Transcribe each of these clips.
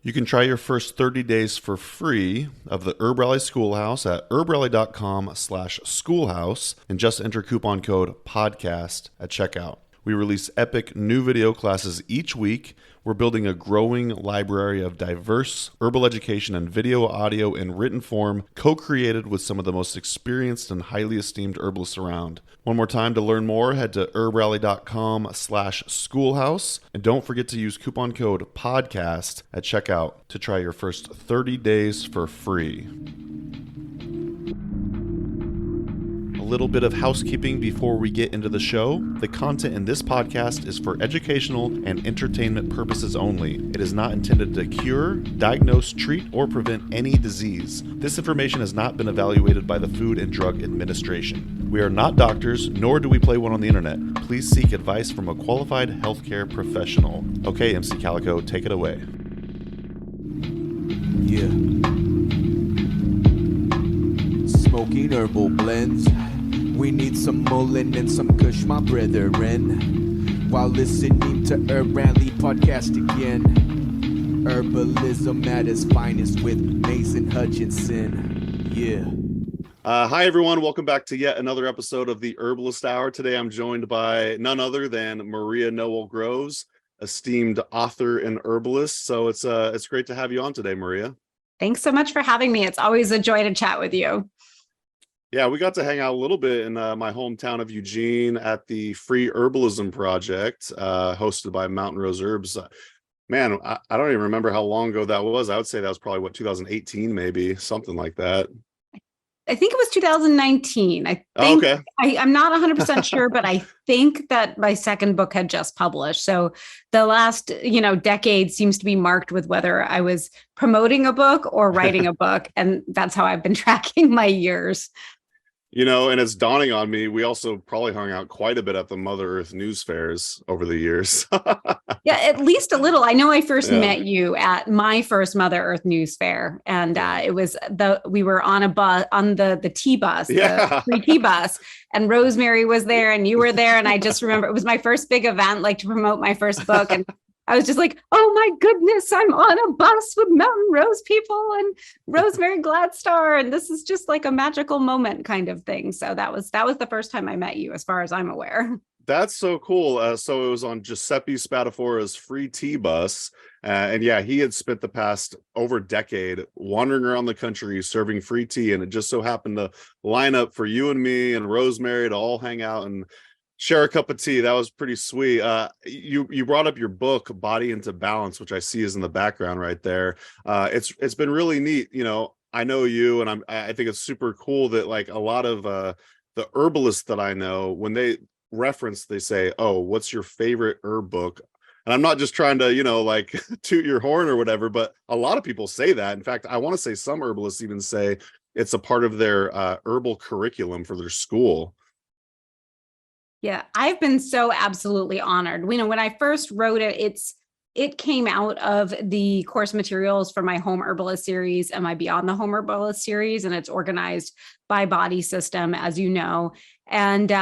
You can try your first 30 days for free of the Herb Rally Schoolhouse at herbrally.com/schoolhouse and just enter coupon code PODCAST at checkout. We release epic new video classes each week. We're building a growing library of diverse herbal education in video, audio, and written form, co-created with some of the most experienced and highly esteemed herbalists around. One more time, to learn more, head to herbrally.com/schoolhouse. And don't forget to use coupon code PODCAST at checkout to try your first 30 days for free. A little bit of housekeeping before we get into the show. The content in this podcast is for educational and entertainment purposes only. It is not intended to cure, diagnose, treat, or prevent any disease. This information has not been evaluated by the Food and Drug Administration. We are not doctors, nor do we play one on the internet. Please seek advice from a qualified healthcare professional. Okay, MC Calico, take it away. Yeah. Smoking herbal blends. We need some Mullen and some Kush, my brethren. While listening to Herb Rally podcast again. Herbalism at its finest with Mason Hutchinson. Yeah. Hi, everyone. Welcome back to yet another episode of the Herbalist Hour. Today, I'm joined by none other than Maria Noël Groves, esteemed author and herbalist. So it's great to have you on today, Maria. Thanks so much for having me. It's always a joy to chat with you. Yeah, we got to hang out a little bit in my hometown of Eugene at the Free Herbalism Project, hosted by Mountain Rose Herbs. Man, I don't even remember how long ago that was. I would say that was probably, 2018, maybe, something like that. I think it was 2019. I think, okay. I'm not 100% sure, but I think that my second book had just published. So the last, decade seems to be marked with whether I was promoting a book or writing a book. And that's how I've been tracking my years. And it's dawning on me, we also probably hung out quite a bit at the Mother Earth news fairs over the years. Yeah, at least a little. I know I first met you at my first Mother Earth news fair, and it was we were on a bus, on the T bus, the free T bus, and Rosemary was there, and you were there, and I just remember it was my first big event, like to promote my first book, and I was just like, oh my goodness, I'm on a bus with Mountain Rose people and Rosemary Gladstar, and this is just like a magical moment kind of thing. So that was the first time I met you, as far as I'm aware. That's so cool. So it was on Giuseppe Spatafora's free tea bus. And yeah, he had spent the past over a decade wandering around the country serving free tea. And it just so happened to line up for you and me and Rosemary to all hang out and share a cup of tea. That was pretty sweet. You brought up your book, Body into Balance, which I see is in the background right there. It's been really neat. I know you, and I think it's super cool that like a lot of the herbalists that I know, when they reference, they say, oh, what's your favorite herb book? And I'm not just trying to, like toot your horn or whatever, but a lot of people say that. In fact, I want to say some herbalists even say it's a part of their herbal curriculum for their school. Yeah, I've been so absolutely honored. When I first wrote it, it came out of the course materials for my Home Herbalist series and my Beyond the Home Herbalist series, and it's organized by body system, as you know. And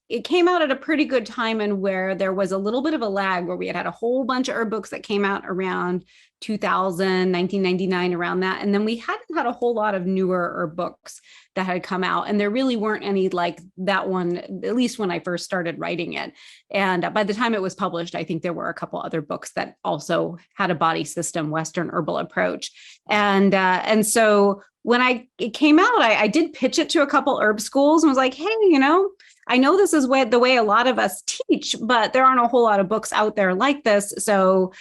it came out at a pretty good time, and where there was a little bit of a lag, where we had a whole bunch of herb books that came out around 2000, 1999, around that. And then we hadn't had a whole lot of newer herb books that had come out. And there really weren't any like that one, at least when I first started writing it. And by the time it was published, I think there were a couple other books that also had a body system, Western herbal approach. And so when it came out, I did pitch it to a couple herb schools and was like, hey, I know this is the way a lot of us teach, but there aren't a whole lot of books out there like this. So,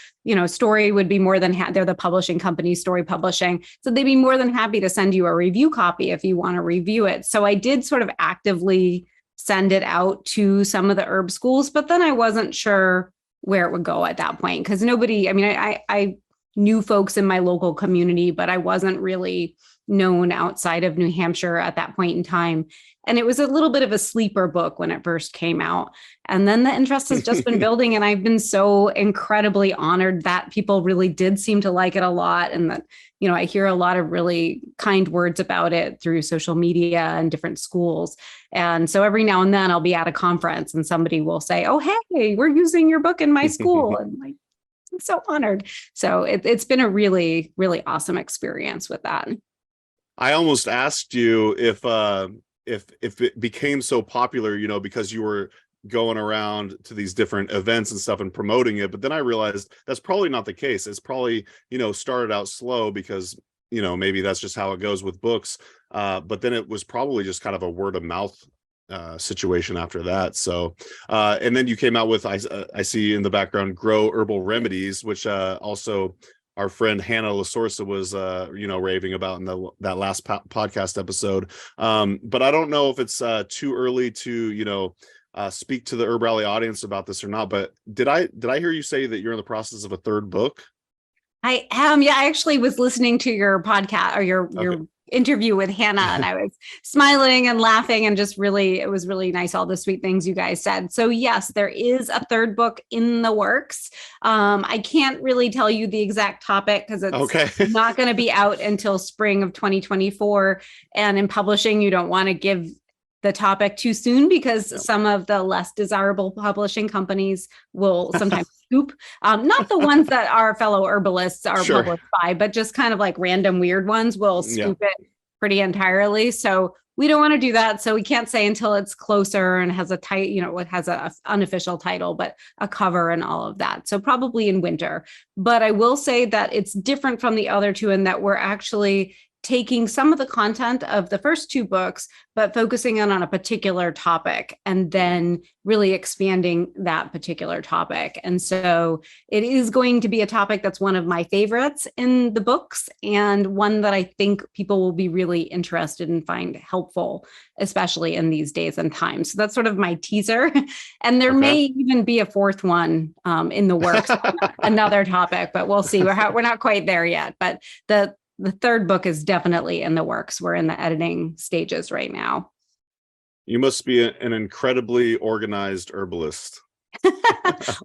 Story would be more than they're the publishing company, Story Publishing. So they'd be more than happy to send you a review copy if you want to review it. So I did sort of actively send it out to some of the herb schools, but then I wasn't sure where it would go at that point, because I knew folks in my local community, but I wasn't really known outside of New Hampshire at that point in time. And it was a little bit of a sleeper book when it first came out. And then the interest has just been building. And I've been so incredibly honored that people really did seem to like it a lot. And that, I hear a lot of really kind words about it through social media and different schools. And so every now and then I'll be at a conference and somebody will say, oh, hey, we're using your book in my school. And like, I'm so honored. So it's been a really, really awesome experience with that. I almost asked you if it became so popular, because you were going around to these different events and stuff and promoting it, but then I realized that's probably not the case. It's probably, started out slow because, maybe that's just how it goes with books. But then it was probably just kind of a word of mouth situation after that. So and then you came out with, I see in the background, Grow Herbal Remedies, which also our friend Hannah Lasorsa was raving about in that last podcast episode. But I don't know if it's too early to speak to the Herb Rally audience about this or not, but did I hear you say that you're in the process of a third book? I am. Yeah, I actually was listening to your podcast or your interview with Hannah, and I was smiling and laughing, and it was really nice, all the sweet things you guys said. So yes, there is a third book in the works. I can't really tell you the exact topic because it's not going to be out until spring of 2024. And in publishing, you don't want to give the topic too soon because some of the less desirable publishing companies will sometimes scoop, not the ones that our fellow herbalists are published by, but just kind of like random weird ones will scoop it pretty entirely. So we don't want to do that. So we can't say until it's closer and has a tight, it has a unofficial title, but a cover and all of that. So probably in winter. But I will say that it's different from the other two in that we're actually taking some of the content of the first two books, but focusing on a particular topic and then really expanding that particular topic. And so it is going to be a topic that's one of my favorites in the books and one that I think people will be really interested and find helpful, especially in these days and times. So that's sort of my teaser. And there may even be a fourth one in the works, another topic, but we'll see. We're not quite there yet, but the third book is definitely in the works. We're in the editing stages right now. You must be an incredibly organized herbalist.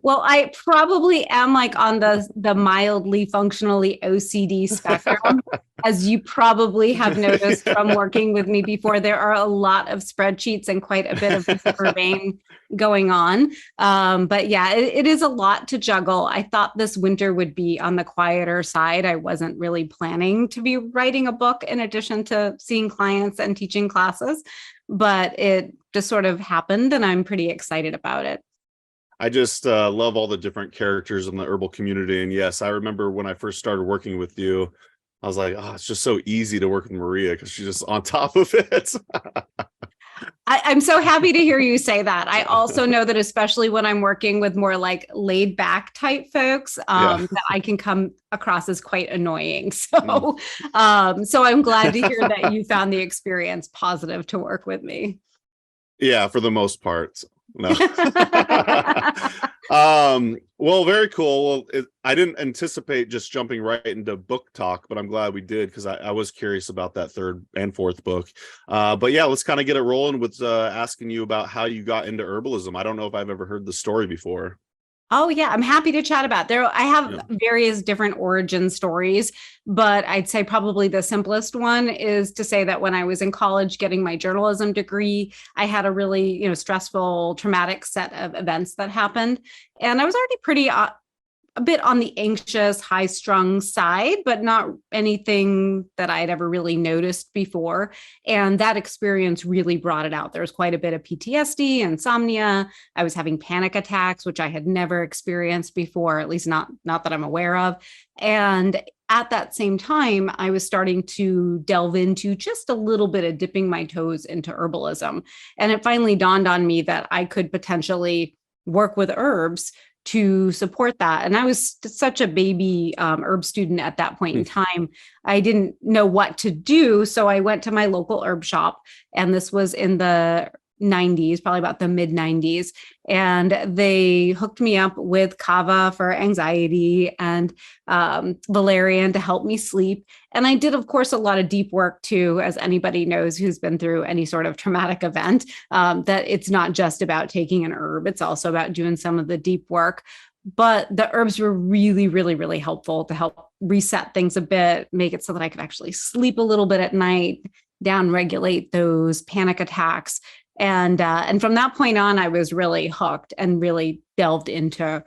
Well, I probably am like on the mildly functionally OCD spectrum. As you probably have noticed from working with me before, there are a lot of spreadsheets and quite a bit of surveying going on. But yeah, it is a lot to juggle. I thought this winter would be on the quieter side. I wasn't really planning to be writing a book in addition to seeing clients and teaching classes, but it just sort of happened and I'm pretty excited about it. I just love all the different characters in the herbal community. And yes, I remember when I first started working with you, I was like, oh, it's just so easy to work with Maria because she's just on top of it. I'm so happy to hear you say that. I also know that especially when I'm working with more like laid back type folks, that I can come across as quite annoying. So, so I'm glad to hear that you found the experience positive to work with me. Yeah, for the most part. No. Well, very cool. Well, I didn't anticipate just jumping right into book talk, but I'm glad we did because I was curious about that third and fourth book. But yeah, let's kind of get it rolling with asking you about how you got into herbalism. I don't know if I've ever heard the story before. Oh yeah, I'm happy to chat about there. I have various different origin stories, but I'd say probably the simplest one is to say that when I was in college getting my journalism degree, I had a really, stressful, traumatic set of events that happened. And I was already pretty a bit on the anxious, high-strung side, but not anything that I'd ever really noticed before. And that experience really brought it out. There was quite a bit of PTSD, insomnia. I was having panic attacks, which I had never experienced before, at least not that I'm aware of. And at that same time, I was starting to delve into just a little bit of dipping my toes into herbalism. And it finally dawned on me that I could potentially work with herbs to support that. And I was such a baby herb student at that point in time. I didn't know what to do. So I went to my local herb shop, and this was in the 90s, probably about the mid 90s. And they hooked me up with kava for anxiety and valerian to help me sleep. And I did, of course, a lot of deep work too, as anybody knows who's been through any sort of traumatic event, that it's not just about taking an herb. It's also about doing some of the deep work. But the herbs were really, really, really helpful to help reset things a bit, make it so that I could actually sleep a little bit at night, down-regulate those panic attacks. And from that point on, I was really hooked and really delved into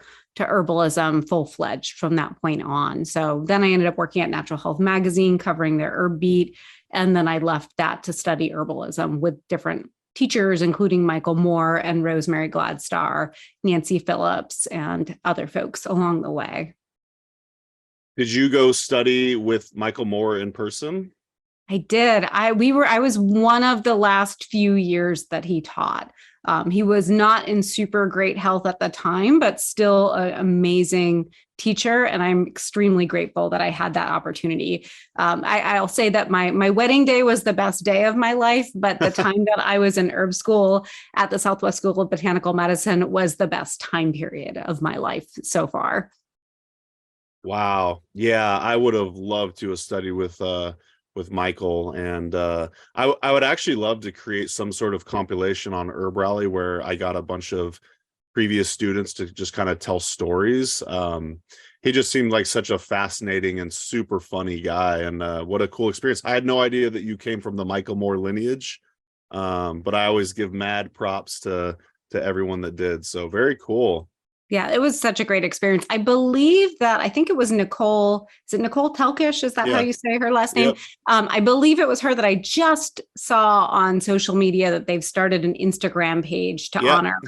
herbalism full-fledged from that point on. So then I ended up working at Natural Health Magazine covering their herb beat. And then I left that to study herbalism with different teachers, including Michael Moore and Rosemary Gladstar, Nancy Phillips, and other folks along the way. Did you go study with Michael Moore in person? I did. I was one of the last few years that he taught. He was not in super great health at the time, but still an amazing teacher. And I'm extremely grateful that I had that opportunity. I'll say that my wedding day was the best day of my life, but the time that I was in herb school at the Southwest School of Botanical Medicine was the best time period of my life so far. Wow. Yeah, I would have loved to have studied with Michael, and I would actually love to create some sort of compilation on Herb Rally where I got a bunch of previous students to just kind of tell stories. He just seemed like such a fascinating and super funny guy, and what a cool experience. I had no idea that you came from the Michael Moore lineage, but I always give mad props to everyone that did. So very cool. Yeah, it was such a great experience. I think it was Nicole. Is it Nicole Telkish? Is that how you say her last name? Yep. I believe it was her that I just saw on social media that they've started an Instagram page to honor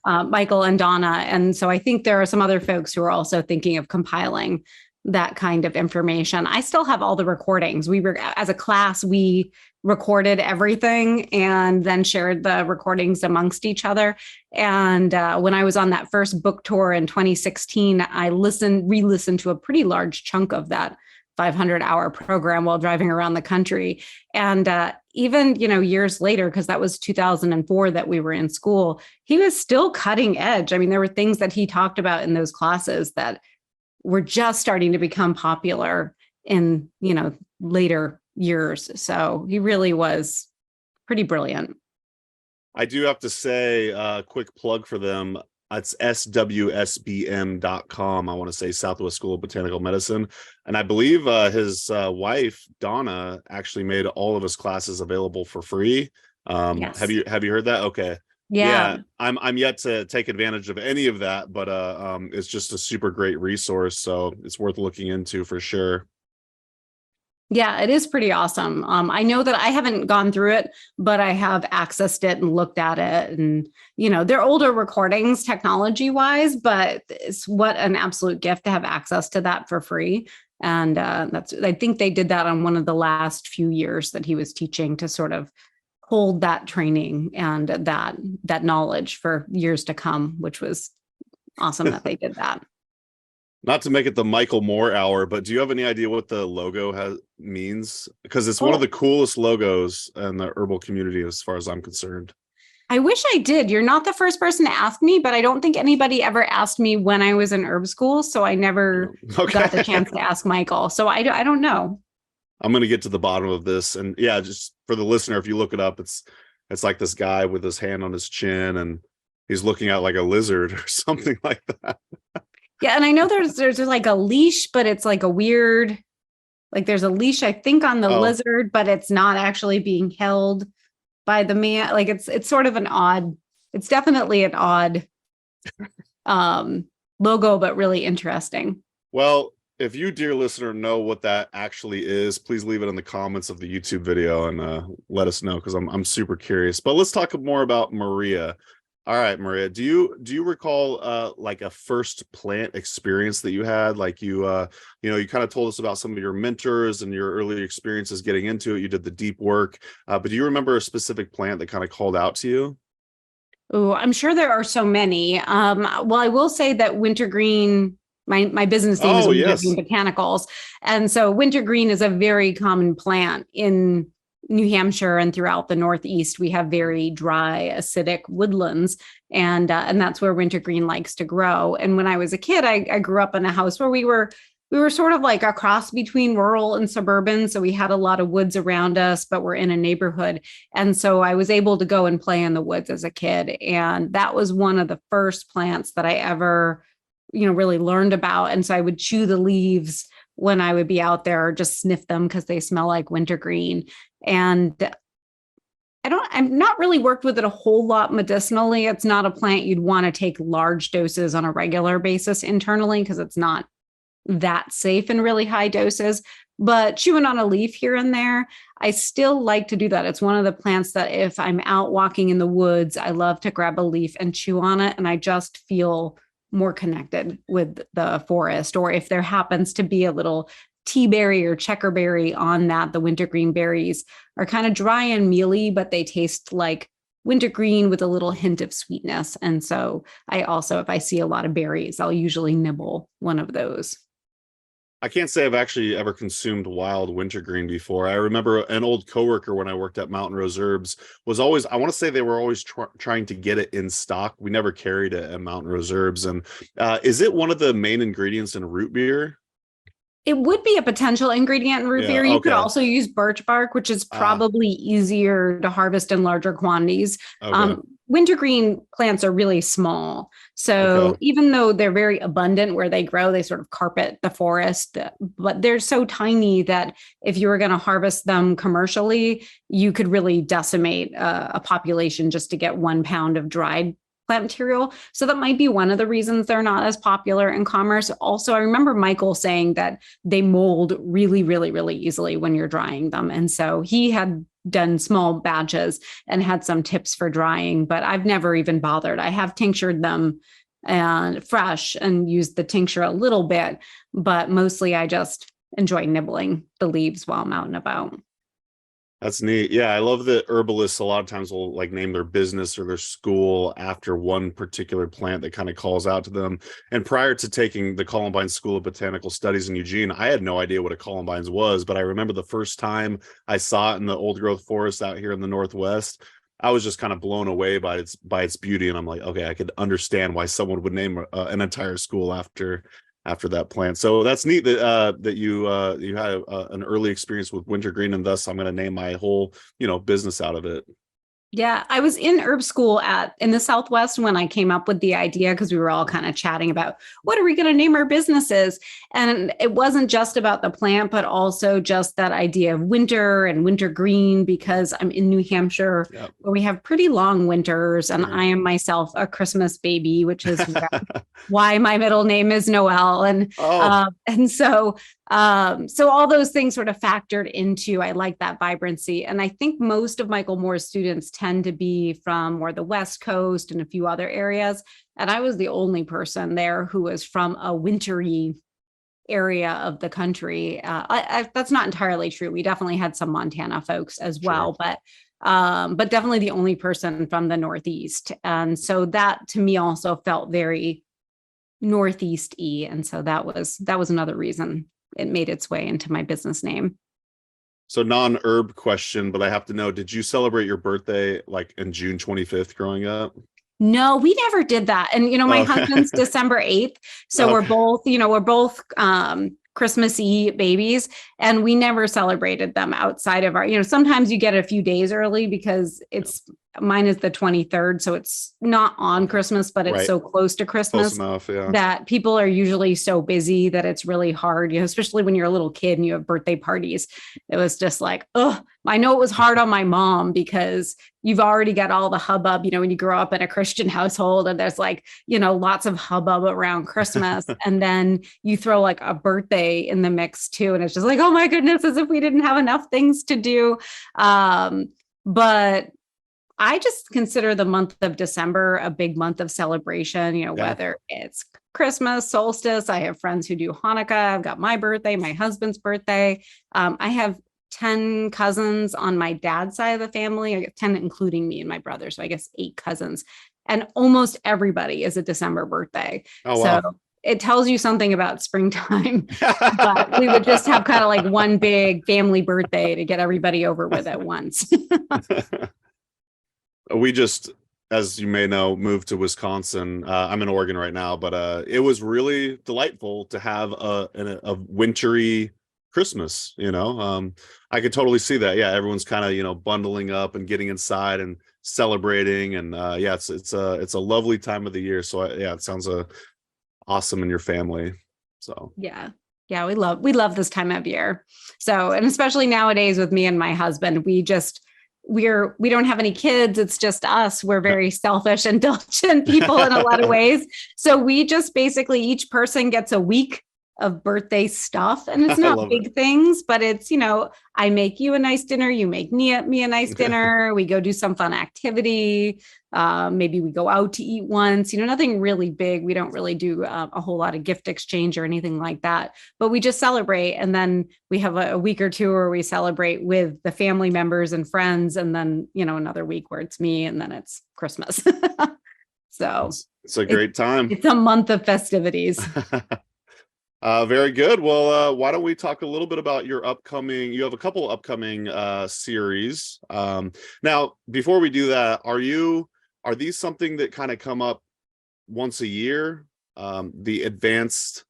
Michael and Donna. And so I think there are some other folks who are also thinking of compiling that kind of information. I still have all the recordings. As a class, we recorded everything and then shared the recordings amongst each other. And when I was on that first book tour in 2016, I re-listened to a pretty large chunk of that 500-hour program while driving around the country. And even, years later, because that was 2004 that we were in school, he was still cutting edge. I mean, there were things that he talked about in those classes that were just starting to become popular in, later years. So he really was pretty brilliant. I do have to say a quick plug for them. It's swsbm.com. I want to say Southwest School of Botanical Medicine. And I believe his wife, Donna, actually made all of his classes available for free. Yes. Have you heard that? Okay. Yeah. I'm yet to take advantage of any of that, but it's just a super great resource. So it's worth looking into for sure. Yeah, it is pretty awesome. I know that I haven't gone through it, but I have accessed it and looked at it. And, they're older recordings technology wise, but it's what an absolute gift to have access to that for free. And I think they did that on one of the last few years that he was teaching to sort of hold that training and that knowledge for years to come, which was awesome that they did that. Not to make it the Michael Moore hour, but do you have any idea what the logo means? Because it's one of the coolest logos in the herbal community, as far as I'm concerned. I wish I did. You're not the first person to ask me, but I don't think anybody ever asked me when I was in herb school. So I never got the chance to ask Michael. So I don't know. I'm going to get to the bottom of this. And yeah, just for the listener, if you look it up, it's like this guy with his hand on his chin and he's looking at like a lizard or something like that. Yeah. And I know there's like a leash, but it's like a weird, like there's a leash, I think, on the lizard, but it's not actually being held by the man. Like it's sort of it's definitely an odd logo, but really interesting. Well, if you, dear listener, know what that actually is, please leave it in the comments of the YouTube video and let us know, because I'm super curious. But let's talk more about Maria. All right, Maria, do you recall like a first plant experience that you had? Like you kind of told us about some of your mentors and your early experiences getting into it. You did the deep work, but do you remember a specific plant that kind of called out to you? Oh, I'm sure there are so many. Well, I will say that wintergreen, my business name is Wintergreen Botanicals. And so wintergreen is a very common plant in New Hampshire and throughout the Northeast. We have very dry, acidic woodlands, and that's where wintergreen likes to grow. And when I was a kid, I grew up in a house where we were sort of like a cross between rural and suburban. So we had a lot of woods around us, but we're in a neighborhood. And so I was able to go and play in the woods as a kid. And that was one of the first plants that I ever really learned about. And so I would chew the leaves when I would be out there, or just sniff them because they smell like wintergreen. And I've not really worked with it a whole lot medicinally. It's not a plant you'd want to take large doses on a regular basis internally because it's not that safe in really high doses. But chewing on a leaf here and there, I still like to do that. It's one of the plants that if I'm out walking in the woods, I love to grab a leaf and chew on it. And I just feel more connected with the forest. Or if there happens to be a little tea berry or checkerberry on that, the wintergreen berries are kind of dry and mealy, but they taste like wintergreen with a little hint of sweetness. And so I also, if I see a lot of berries, I'll usually nibble one of those. I can't say I've actually ever consumed wild wintergreen before. I remember an old coworker when I worked at Mountain Rose Herbs was always, I want to say they were always trying to get it in stock. We never carried it at Mountain Rose Herbs. And is it one of the main ingredients in root beer? It would be a potential ingredient in root beer. You could also use birch bark, which is probably easier to harvest in larger quantities. Wintergreen plants are really small. So even though they're very abundant where they grow, they sort of carpet the forest, but they're so tiny that if you were going to harvest them commercially, you could really decimate a population just to get 1 pound of dried plant material. So that might be one of the reasons they're not as popular in commerce. Also, I remember Michael saying that they mold really, really, really easily when you're drying them. And so he had done small batches and had some tips for drying, but I've never even bothered. I have tinctured them and fresh and used the tincture a little bit, but mostly I just enjoy nibbling the leaves while I'm out and about. That's neat. Yeah, I love that herbalists a lot of times will like name their business or their school after one particular plant that kind of calls out to them. And prior to taking the Columbine School of Botanical Studies in Eugene, I had no idea what a Columbine's was, but I remember the first time I saw it in the old growth forest out here in the Northwest, I was just kind of blown away by its beauty. And I'm like, okay, I could understand why someone would name an entire school after that plant. So that's neat that you had an early experience with wintergreen, and thus I'm going to name my whole business out of it. Yeah, I was in herb school in the Southwest when I came up with the idea because we were all kind of chatting about what are we going to name our businesses? And it wasn't just about the plant, but also just that idea of winter and wintergreen because I'm in New Hampshire where we have pretty long winters and I am myself a Christmas baby, which is why my middle name is Noel. And so all those things sort of factored into, I like that vibrancy. And I think most of Michael Moore's students tend to be from more the West Coast and a few other areas. And I was the only person there who was from a wintry area of the country. That's not entirely true. We definitely had some Montana folks as well, but definitely the only person from the Northeast. And so that to me also felt very Northeast-y. And so that was another reason it made its way into my business name. So non-herb question, but I have to know, did you celebrate your birthday like in June 25th growing up? No, we never did that. And, my husband's December 8th. So we're both Christmassy babies, and we never celebrated them outside of our, sometimes you get a few days early because mine is the 23rd. So it's not on Christmas, but it's so close to Christmas that people are usually so busy that it's really hard, especially when you're a little kid and you have birthday parties. It was just like, I know it was hard on my mom because you've already got all the hubbub, when you grow up in a Christian household and there's lots of hubbub around Christmas. And then you throw like a birthday in the mix too. And it's just like, oh my goodness, as if we didn't have enough things to do. But I just consider the month of December a big month of celebration, whether it's Christmas, solstice. I have friends who do Hanukkah. I've got my birthday, my husband's birthday. I have 10 cousins on my dad's side of the family. I get 10, including me and my brother. So I guess 8 cousins. And almost everybody is a December birthday. Oh, wow. So it tells you something about springtime. But we would just have kind of like one big family birthday to get everybody over with at once. We just, as you may know, moved to Wisconsin. I'm in Oregon right now, but it was really delightful to have a wintry Christmas. I could totally see that. Yeah, everyone's kind of bundling up and getting inside and celebrating, and it's a lovely time of the year. So it sounds awesome in your family. So yeah, we love this time of year. So, and especially nowadays with me and my husband, we just we don't have any kids. It's just us. We're very selfish and indulgent people in a lot of ways. So we just basically, each person gets a week of birthday stuff. And it's not big things, but it's, I make you a nice dinner. You make me a nice dinner. We go do some fun activity. Maybe we go out to eat once, nothing really big. We don't really do a whole lot of gift exchange or anything like that, but we just celebrate. And then we have a week or two where we celebrate with the family members and friends. And then, another week where it's me, and then it's Christmas. So it's a great time. It's a month of festivities. Very good. Well, why don't we talk a little bit about you have a couple upcoming series. Now, before we do that, are these something that kind of come up once a year? The Advanced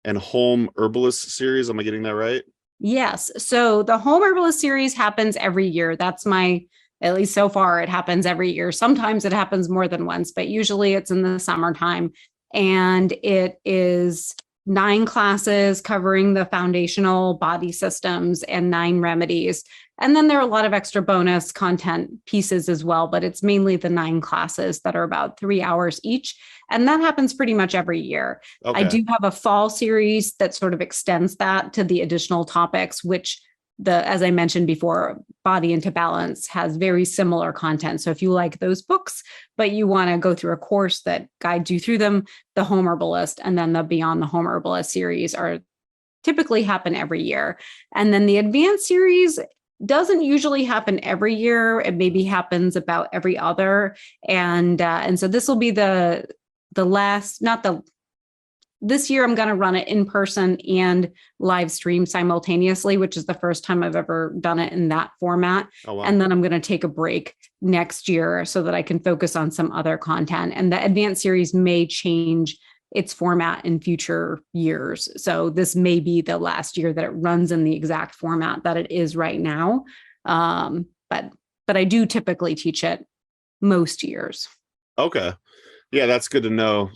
and Home Herbalist series, am I getting that right? Yes. So the Home Herbalist series happens every year. That's at least so far, it happens every year. Sometimes it happens more than once, but usually it's in the summertime. And it is 9 classes covering the foundational body systems and 9 remedies. And then there are a lot of extra bonus content pieces as well, but it's mainly the 9 classes that are about 3 hours each. And that happens pretty much every year. Okay. I do have a fall series that sort of extends that to the additional topics, which as I mentioned before, Body into Balance has very similar content. So if you like those books, but you want to go through a course that guides you through them, the Home Herbalist and then the Beyond the Home Herbalist series typically happen every year. And then the Advanced series doesn't usually happen every year. It maybe happens about every other. And so this will be the last, this year, I'm going to run it in person and live stream simultaneously, which is the first time I've ever done it in that format. Oh, wow. And then I'm going to take a break next year so that I can focus on some other content. And the Advanced series may change its format in future years. So this may be the last year that it runs in the exact format that it is right now. But I do typically teach it most years. Okay. Yeah, that's good to know,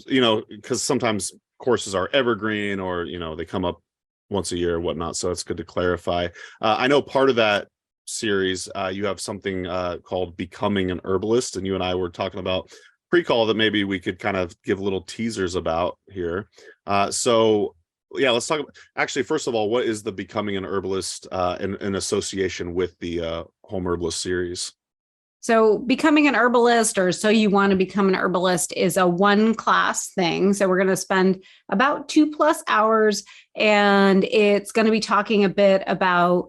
because sometimes courses are evergreen or, they come up once a year or whatnot. So it's good to clarify. I know part of that series, you have something called Becoming an Herbalist. And you and I were talking about pre-call that maybe we could kind of give little teasers about here. So yeah, let's talk about, actually, first of all, what is the Becoming an Herbalist in association with the Home Herbalist series? So Becoming an Herbalist, or So You Want to Become an Herbalist, is a 1-class thing. So we're going to spend about 2+ hours, and it's going to be talking a bit about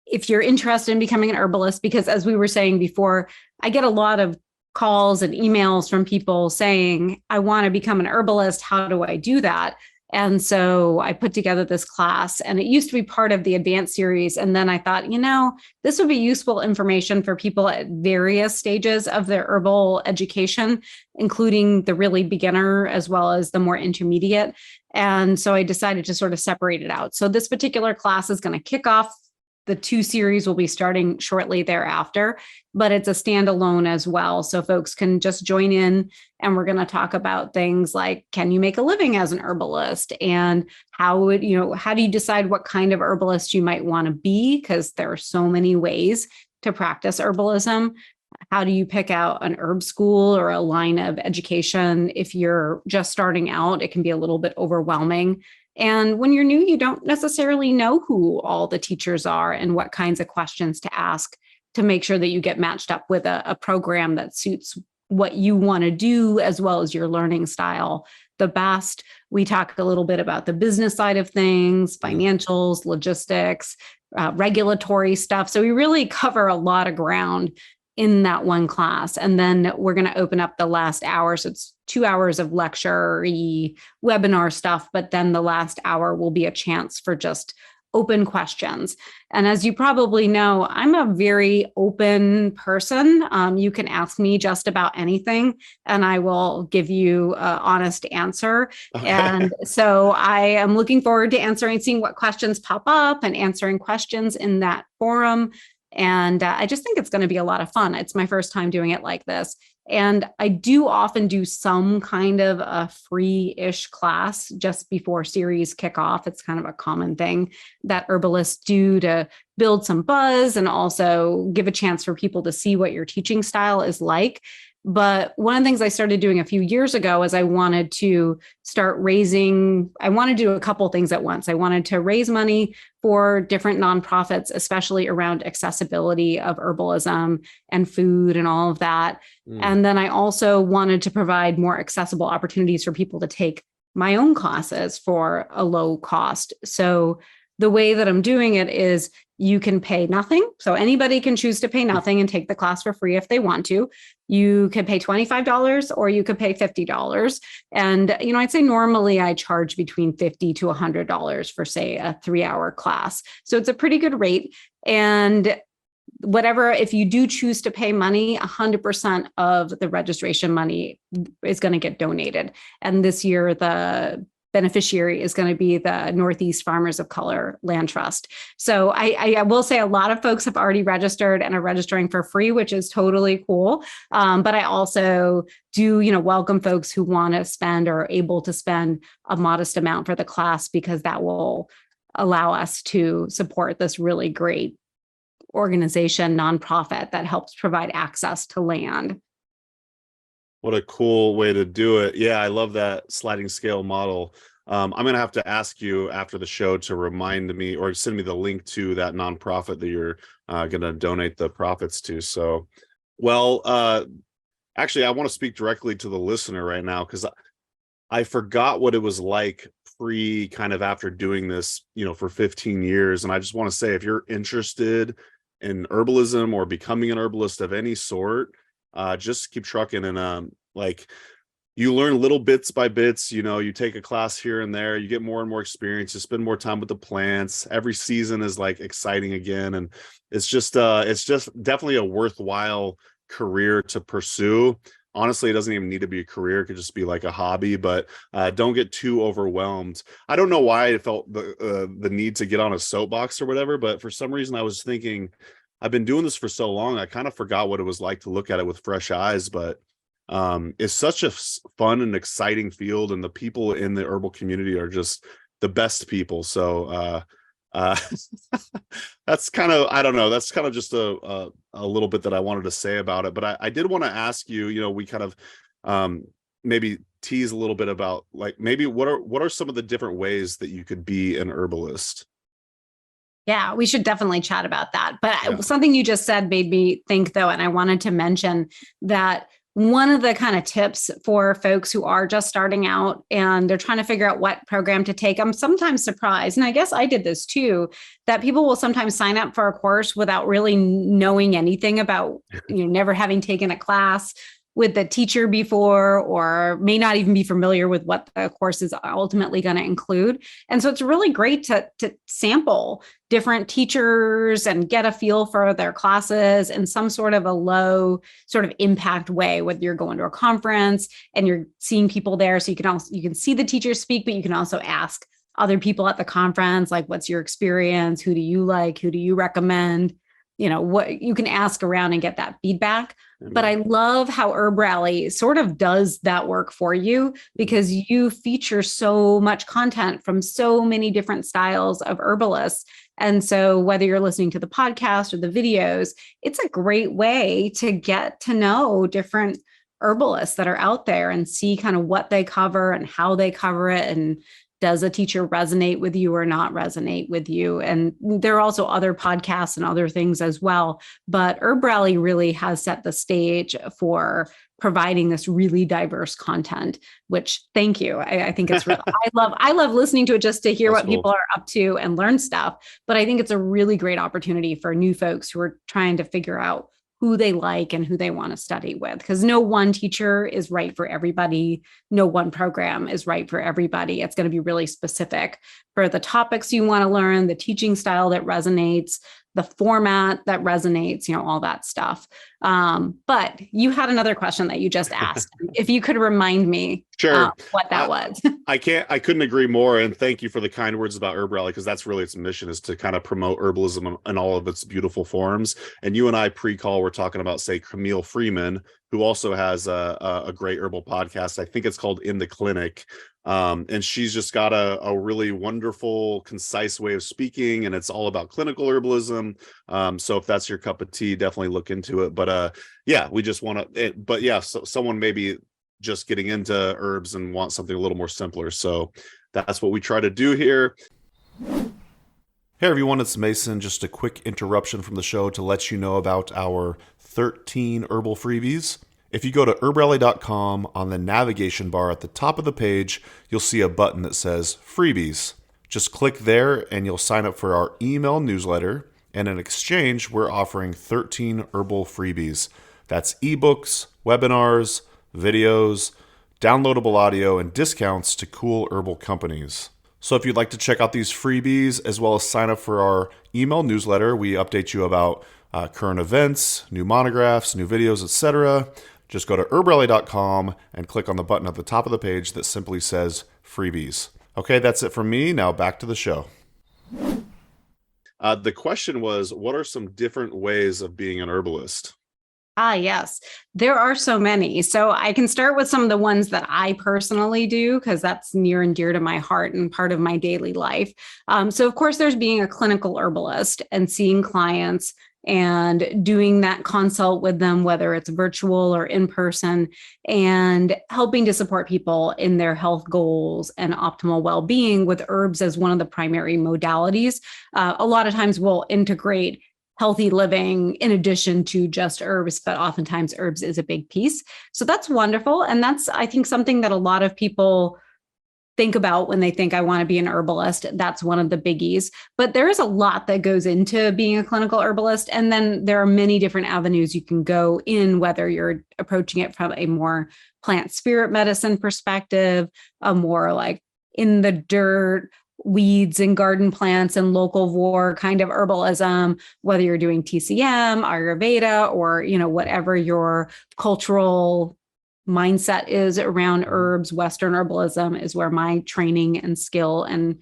if you're interested in becoming an herbalist, because as we were saying before, I get a lot of calls and emails from people saying, I want to become an herbalist. How do I do that? And so I put together this class, and it used to be part of the Advanced series. And then I thought, this would be useful information for people at various stages of their herbal education, including the really beginner as well as the more intermediate. And so I decided to sort of separate it out. So this particular class is going to kick off. The 2 series will be starting shortly thereafter, but it's a standalone as well. So folks can just join in, and we're going to talk about things like, can you make a living as an herbalist? And how do you decide what kind of herbalist you might want to be? Because there are so many ways to practice herbalism. How do you pick out an herb school or a line of education? If you're just starting out, it can be a little bit overwhelming. And when you're new, you don't necessarily know who all the teachers are and what kinds of questions to ask to make sure that you get matched up with a program that suits what you want to do as well as your learning style the best. We talk a little bit about the business side of things, financials, logistics, regulatory stuff. So we really cover a lot of ground in that one class. And then we're going to open up the last hour. So it's 2 hours of lecture-y webinar stuff, but then the last hour will be a chance for just open questions. And as you probably know, I'm a very open person. You can ask me just about anything, and I will give you an honest answer. Okay. And so I am looking forward to seeing what questions pop up and answering questions in that forum. And I just think it's going to be a lot of fun. It's my first time doing it like this. And I do often do some kind of a free-ish class just before series kick off. It's kind of a common thing that herbalists do to build some buzz and also give a chance for people to see what your teaching style is like. But one of the things I started doing a few years ago is I wanted to do a couple things at once. I wanted to raise money for different nonprofits, especially around accessibility of herbalism and food and all of that. And then I also wanted to provide more accessible opportunities for people to take my own classes for a low cost. So the way that I'm doing it is you can pay nothing. So anybody can choose to pay nothing and take the class for free if they want to. You could pay $25 or you could pay $50. And, I'd say normally I charge between $50 to $100 for, say, a 3-hour class. So it's a pretty good rate. And if you do choose to pay money, 100% of the registration money is going to get donated. And this year, the beneficiary is going to be the Northeast Farmers of Color Land Trust. So I will say a lot of folks have already registered and are registering for free, which is totally cool. But I also do, welcome folks who want to spend or are able to spend a modest amount for the class, because that will allow us to support this really great organization, nonprofit that helps provide access to land. What a cool way to do it. Yeah, I love that sliding scale model. I'm going to have to ask you after the show to remind me or send me the link to that nonprofit that you're going to donate the profits to. So, actually, I want to speak directly to the listener right now, because I forgot what it was like kind of after doing this, for 15 years. And I just want to say, if you're interested in herbalism or becoming an herbalist of any sort, just keep trucking. And you learn little bits by bits. You take a class here and there, you get more and more experience, you spend more time with the plants. Every season is like exciting again, and it's just definitely a worthwhile career to pursue. Honestly, it doesn't even need to be a career. It could just be like a hobby, but don't get too overwhelmed. I don't know why I felt the need to get on a soapbox or whatever, but for some reason I was thinking, I've been doing this for so long, I kind of forgot what it was like to look at it with fresh eyes. But it's such a fun and exciting field, and the people in the herbal community are just the best people. So that's kind of, I don't know, that's kind of just a little bit that I wanted to say about it. But I did want to ask you, we kind of maybe tease a little bit about, like, maybe what are some of the different ways that you could be an herbalist? Yeah, we should definitely chat about that. But something you just said made me think, though, and I wanted to mention that one of the kind of tips for folks who are just starting out and they're trying to figure out what program to take, I'm sometimes surprised, and I guess I did this too, that people will sometimes sign up for a course without really knowing anything about, never having taken a class with the teacher before, or may not even be familiar with what the course is ultimately going to include. And so it's really great to sample different teachers and get a feel for their classes in some sort of a low sort of impact way, whether you're going to a conference and you're seeing people there. So you can see the teachers speak, but you can also ask other people at the conference, like, what's your experience? Who do you like? Who do you recommend? What you can ask around and get that feedback. But I love how Herb Rally sort of does that work for you, because you feature so much content from so many different styles of herbalists. And so whether you're listening to the podcast or the videos, it's a great way to get to know different herbalists that are out there and see kind of what they cover and how they cover it, and does a teacher resonate with you or not resonate with you? And there are also other podcasts and other things as well. But Herb Rally really has set the stage for providing this really diverse content, which, thank you. I think it's really, I love listening to it just to hear what people are up to and learn stuff. But I think it's a really great opportunity for new folks who are trying to figure out who they like and who they want to study with, because no one teacher is right for everybody. No one program is right for everybody. It's going to be really specific for the topics you want to learn, the teaching style that resonates, the format that resonates, all that stuff. But you had another question that you just asked. If you could remind me Sure. what that was. I couldn't agree more. And thank you for the kind words about Herb Rally, because that's really its mission, is to kind of promote herbalism in all of its beautiful forms. And you and I pre-call were talking about, say, Camille Freeman, who also has a great herbal podcast. I think it's called In the Clinic. And she's just got a really wonderful, concise way of speaking, and it's all about clinical herbalism. So if that's your cup of tea, definitely look into it. But yeah, we just want to, but yeah, so someone maybe just getting into herbs and want something a little more simpler. So that's what we try to do here. Hey everyone, it's Mason. Just a quick interruption from the show to let you know about our 13 herbal freebies. If you go to herbally.com, on the navigation bar at the top of the page, you'll see a button that says freebies. Just click there and you'll sign up for our email newsletter. And in exchange, we're offering 13 herbal freebies. That's ebooks, webinars, videos, downloadable audio, and discounts to cool herbal companies. So if you'd like to check out these freebies, as well as sign up for our email newsletter, we update you about current events, new monographs, new videos, etc. Just go to herbally.com and click on the button at the top of the page that simply says freebies. Okay, that's it from me. Now back to the show. The question was, what are some different ways of being an herbalist? Yes, there are so many. So I can start with some of the ones that I personally do, because that's near and dear to my heart and part of my daily life. So of course, there's being a clinical herbalist and seeing clients and doing that consult with them, whether it's virtual or in person, and helping to support people in their health goals and optimal well-being, with herbs as one of the primary modalities. A lot of times we'll integrate healthy living in addition to just herbs, but oftentimes herbs is a big piece. So that's wonderful. And that's, I think, something that a lot of people think about when they think, I want to be an herbalist. That's one of the biggies. But there is a lot that goes into being a clinical herbalist. And then there are many different avenues you can go in, whether you're approaching it from a more plant spirit medicine perspective, a more like in the dirt, weeds and garden plants and localvore kind of herbalism, whether you're doing TCM, Ayurveda, or, whatever your cultural mindset is around herbs. Western herbalism is where my training and skill and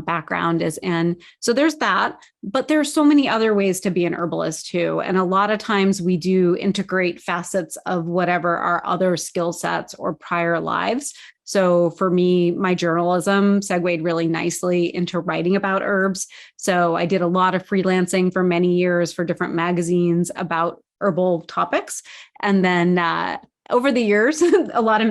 background is in. So there's that, but there's so many other ways to be an herbalist too. And a lot of times we do integrate facets of whatever our other skill sets or prior lives. So for me, my journalism segued really nicely into writing about herbs. So I did a lot of freelancing for many years for different magazines about herbal topics. And then over the years, a lot of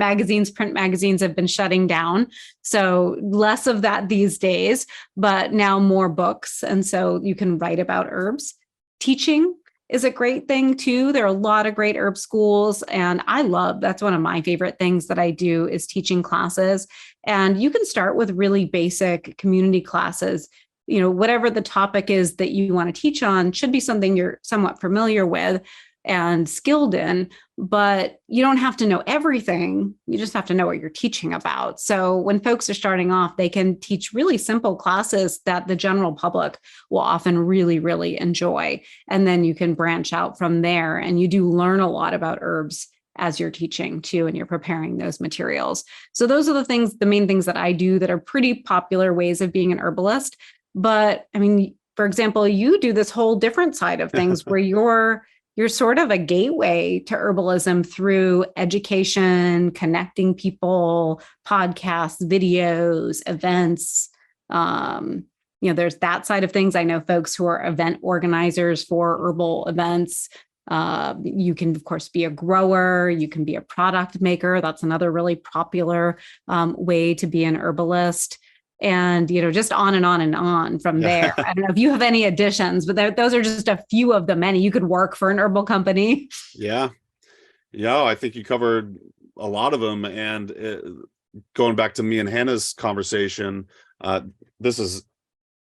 print magazines have been shutting down. So less of that these days, but now more books. And so you can write about herbs. Teaching is a great thing too. There are a lot of great herb schools, and that's one of my favorite things that I do is teaching classes. And you can start with really basic community classes. Whatever the topic is that you want to teach on should be something you're somewhat familiar with and skilled in, but you don't have to know everything. You just have to know what you're teaching about. So when folks are starting off, they can teach really simple classes that the general public will often really, really enjoy. And then you can branch out from there, and you do learn a lot about herbs as you're teaching too, and you're preparing those materials. So those are the main things that I do that are pretty popular ways of being an herbalist. But I mean, for example, you do this whole different side of things where you're sort of a gateway to herbalism through education, connecting people, podcasts, videos, events. There's that side of things. I know folks who are event organizers for herbal events. You can, of course, be a grower. You can be a product maker. That's another really popular way to be an herbalist. And, just on and on and on from there. I don't know if you have any additions, but those are just a few of the many. You could work for an herbal company. Yeah. I think you covered a lot of them. And going back to me and Hannah's conversation, this is,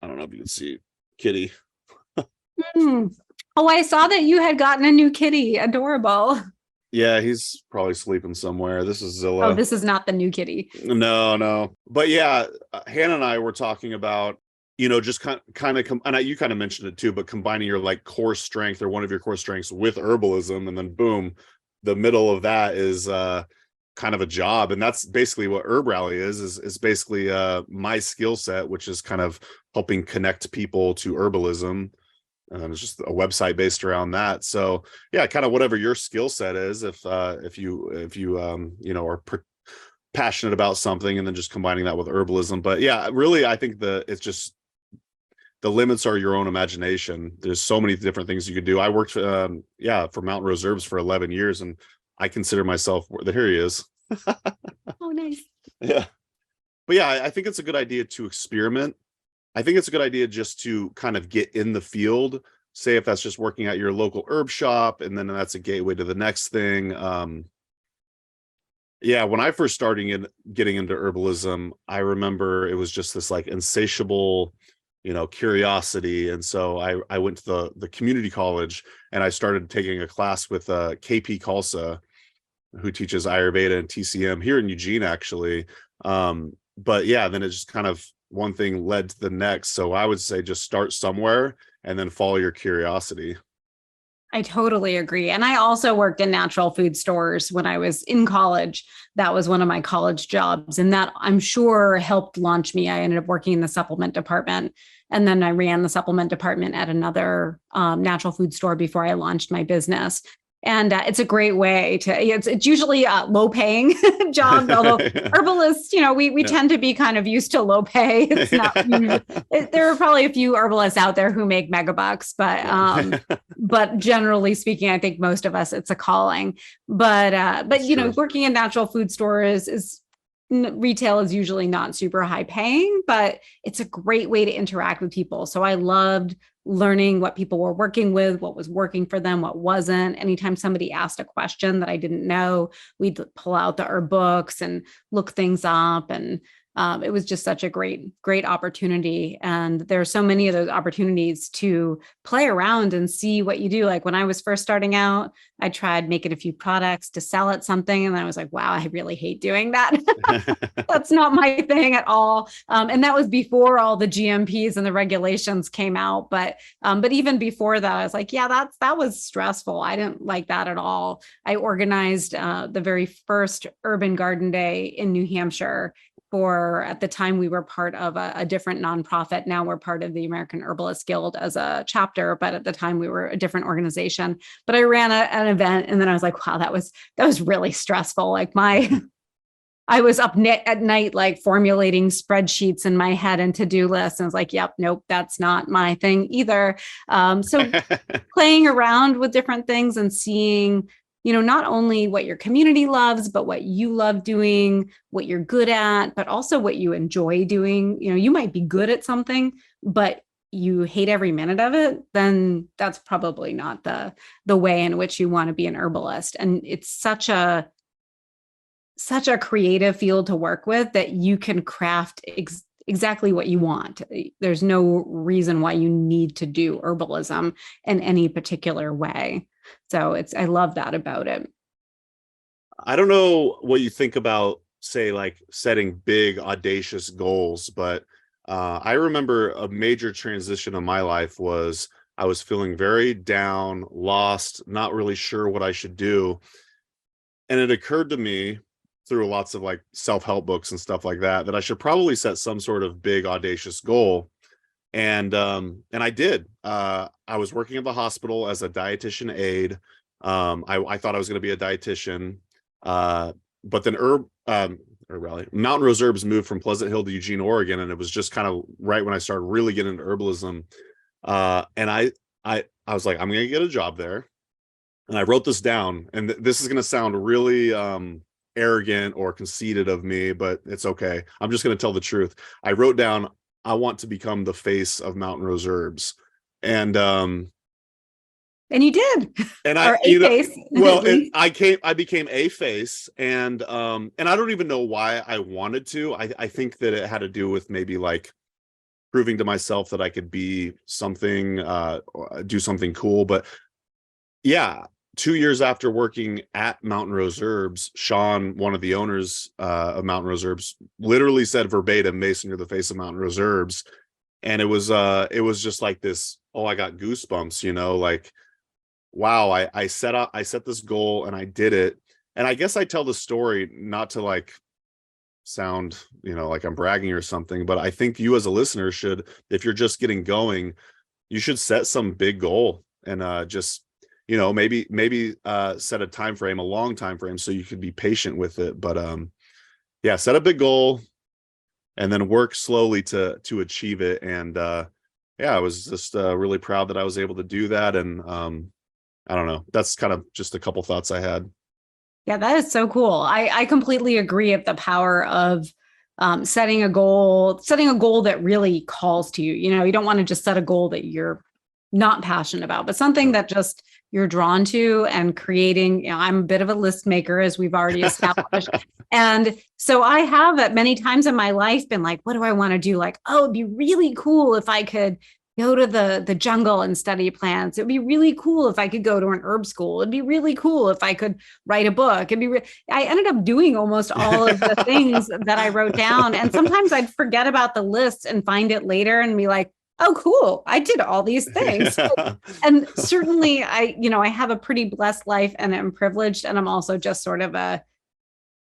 I don't know if you can see Kitty. Oh, I saw that you had gotten a new kitty. Adorable. Yeah, he's probably sleeping somewhere. This is Zilla. Oh, this is not the new kitty. No. But yeah, Hannah and I were talking about just and you kind of mentioned it too, but combining your like core strength or one of your core strengths with herbalism, and then boom, the middle of that is kind of a job. And that's basically what Herb Rally is basically my skill set, which is kind of helping connect people to herbalism. It's just a website based around that. So yeah, kind of whatever your skill set is, if you are passionate about something, and then just combining that with herbalism. But yeah, really, I think it's just the limits are your own imagination. There's so many different things you could do. I worked for Mountain Rose Herbs for 11 years, and I consider myself, here he is. Oh, nice. Yeah. But yeah, I think it's a good idea to experiment. I think it's a good idea just to kind of get in the field. Say if that's just working at your local herb shop, and then that's a gateway to the next thing. Yeah, when I first started getting into herbalism, I remember it was just this like insatiable, curiosity. And so I went to the community college, and I started taking a class with KP Khalsa, who teaches Ayurveda and TCM here in Eugene, actually. But yeah, then it just kind of one thing led to the next. So I would say just start somewhere and then follow your curiosity. I totally agree. And I also worked in natural food stores when I was in college. That was one of my college jobs. And that, I'm sure, helped launch me. I ended up working in the supplement department. And then I ran the supplement department at another natural food store before I launched my business. And it's a great way to, it's usually a low paying job, although herbalists, we tend to be kind of used to low pay. It's not, there are probably a few herbalists out there who make megabucks, but generally speaking, I think most of us, it's a calling. But working in natural food stores retail is usually not super high paying, but it's a great way to interact with people. So I loved learning what people were working with, what was working for them, what wasn't. Anytime somebody asked a question that I didn't know, we'd pull out the herb books and look things up. And it was just such a great opportunity. And there are so many of those opportunities to play around and see what you do. Like when I was first starting out, I tried making a few products to sell at something. And I was like, wow, I really hate doing that. That's not my thing at all. And that was before all the GMPs and the regulations came out. But even before that, I was like, yeah, that was stressful. I didn't like that at all. I organized the very first urban garden day in New Hampshire. At the time, we were part of a different nonprofit. Now we're part of the American Herbalist Guild as a chapter, but at the time we were a different organization. But I ran an event, and then I was like, wow, that was really stressful. Like I was up at night, like formulating spreadsheets in my head and to-do lists. And I was like, yep, nope, that's not my thing either. So playing around with different things and seeing, not only what your community loves, but what you love doing, what you're good at, but also what you enjoy doing. You might be good at something, but you hate every minute of it, then that's probably not the way in which you want to be an herbalist. And it's such a creative field to work with that you can craft exactly what you want. There's no reason why you need to do herbalism in any particular way. So I love that about it. I don't know what you think about, say, like setting big, audacious goals, but I remember a major transition in my life was I was feeling very down, lost, not really sure what I should do. And it occurred to me through lots of like self-help books and stuff like that I should probably set some sort of big, audacious goal. And I did. I was working at the hospital as a dietitian aide. I thought I was going to be a dietitian, but then Mountain Rose Herbs moved from Pleasant Hill to Eugene, Oregon, and it was just kind of right when I started really getting into herbalism. And I was like, I'm going to get a job there, and I wrote this down. And this is going to sound really arrogant or conceited of me, but it's okay. I'm just going to tell the truth. I wrote down, I want to become the face of Mountain Rose Herbs. And you did. And face. Well, I became a face, and I don't even know why I wanted to. I think that it had to do with maybe like proving to myself that I could be something, do something cool. But yeah, 2 years after working at Mountain Rose Herbs, Sean, one of the owners of Mountain Rose Herbs, literally said verbatim, "Mason, you're the face of Mountain Rose Herbs." And it was just like this, oh, I got goosebumps, like, wow, I set this goal and I did it. And I guess I tell the story not to like sound, like I'm bragging or something, but I think you as a listener should, if you're just getting going, you should set some big goal and just, maybe set a time frame, a long time frame, so you could be patient with it. But yeah, set a big goal and then work slowly to achieve it. And yeah, I was just really proud that I was able to do that. And I don't know, that's kind of just a couple thoughts I had. Yeah, that is so cool. I completely agree of the power of setting a goal that really calls to you. You don't want to just set a goal that you're not passionate about, but something that just you're drawn to, and creating, I'm a bit of a list maker, as we've already established. And so I have at many times in my life been like, what do I want to do? Like, oh, it'd be really cool if I could go to the jungle and study plants. It'd be really cool if I could go to an herb school. It'd be really cool if I could write a book. I ended up doing almost all of the things that I wrote down. And sometimes I'd forget about the list and find it later and be like, oh, cool, I did all these things. And certainly I have a pretty blessed life and I'm privileged. And I'm also just sort of a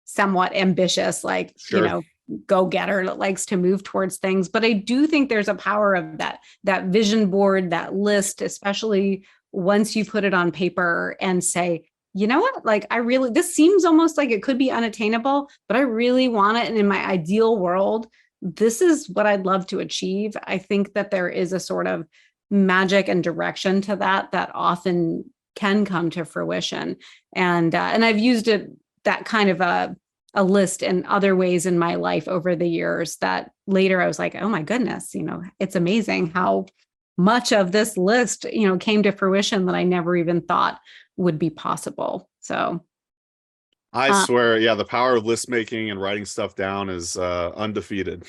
somewhat ambitious, like, Sure. go-getter that likes to move towards things. But I do think there's a power of that vision board, that list, especially once you put it on paper and say, you know what, like, this seems almost like it could be unattainable, but I really want it. And in my ideal world, this is what I'd love to achieve. I think that there is a sort of magic and direction to that often can come to fruition. And I've used that kind of a list in other ways in my life over the years, that later I was like, oh my goodness, it's amazing how much of this list, came to fruition that I never even thought would be possible. So I swear, yeah, the power of list making and writing stuff down is undefeated.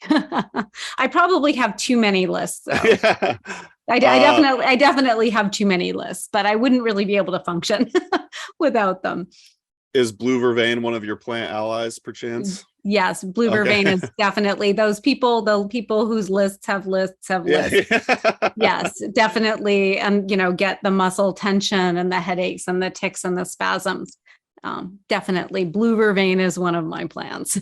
I probably have too many lists, though. Yeah. I definitely have too many lists, but I wouldn't really be able to function without them. Is blue vervain one of your plant allies, perchance? Yes, blue vervain is definitely the people whose lists have lists. Yes, definitely. And, get the muscle tension and the headaches and the tics and the spasms. Definitely. Blue vervain is one of my plants.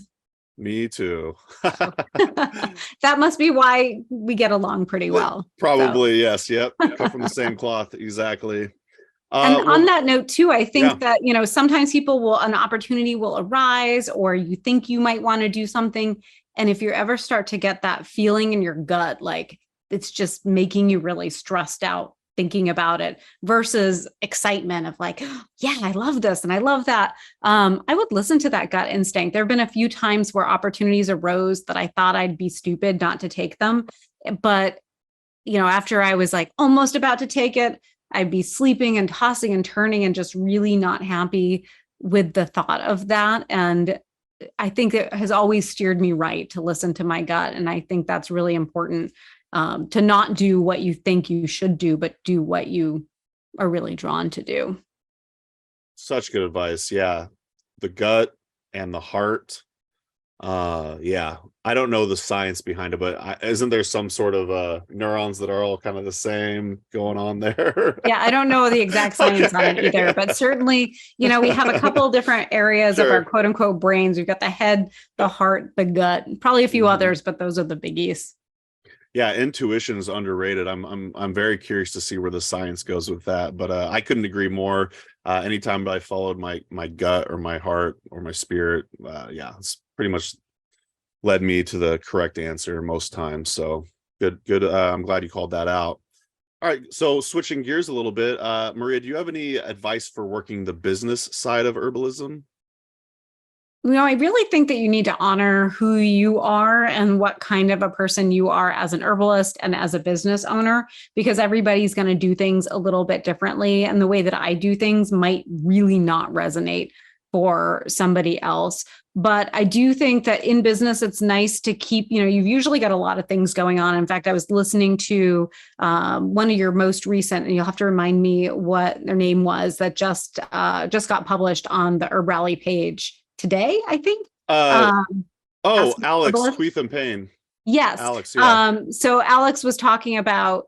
Me too. That must be why we get along pretty well. Probably, so. Yes. Yep. Cut from the same cloth. Exactly. And on that note too, I think that, sometimes an opportunity will arise, or you think you might want to do something. And if you ever start to get that feeling in your gut, like it's just making you really stressed out thinking about it, versus excitement of like, yeah, I love this and I love that. I would listen to that gut instinct. There have been a few times where opportunities arose that I thought I'd be stupid not to take them. But, after I was like almost about to take it, I'd be sleeping and tossing and turning and just really not happy with the thought of that. And I think it has always steered me right to listen to my gut. And I think that's really important, to not do what you think you should do, but do what you are really drawn to do. Such good advice. Yeah. The gut and the heart. Yeah. I don't know the science behind it, but isn't there some sort of neurons that are all kind of the same going on there? Yeah, I don't know the exact science on it either, but certainly, we have a couple of different areas of our quote unquote brains. We've got the head, the heart, the gut, probably a few others, but those are the biggies. Yeah, intuition is underrated. I'm very curious to see where the science goes with that, but I couldn't agree more. Anytime I followed my gut or my heart or my spirit, yeah, it's pretty much led me to the correct answer most times. So good. I'm glad you called that out. All right, so switching gears a little bit, Maria, do you have any advice for working the business side of herbalism? I really think that you need to honor who you are and what kind of a person you are as an herbalist and as a business owner, because everybody's going to do things a little bit differently. And the way that I do things might really not resonate for somebody else. But I do think that in business, it's nice to keep, you've usually got a lot of things going on. In fact, I was listening to one of your most recent, and you'll have to remind me what their name was, that just got published on the Herb Rally page today, I think. Alex, Queeth and Payne. Yes. Alex, yeah. So Alex was talking about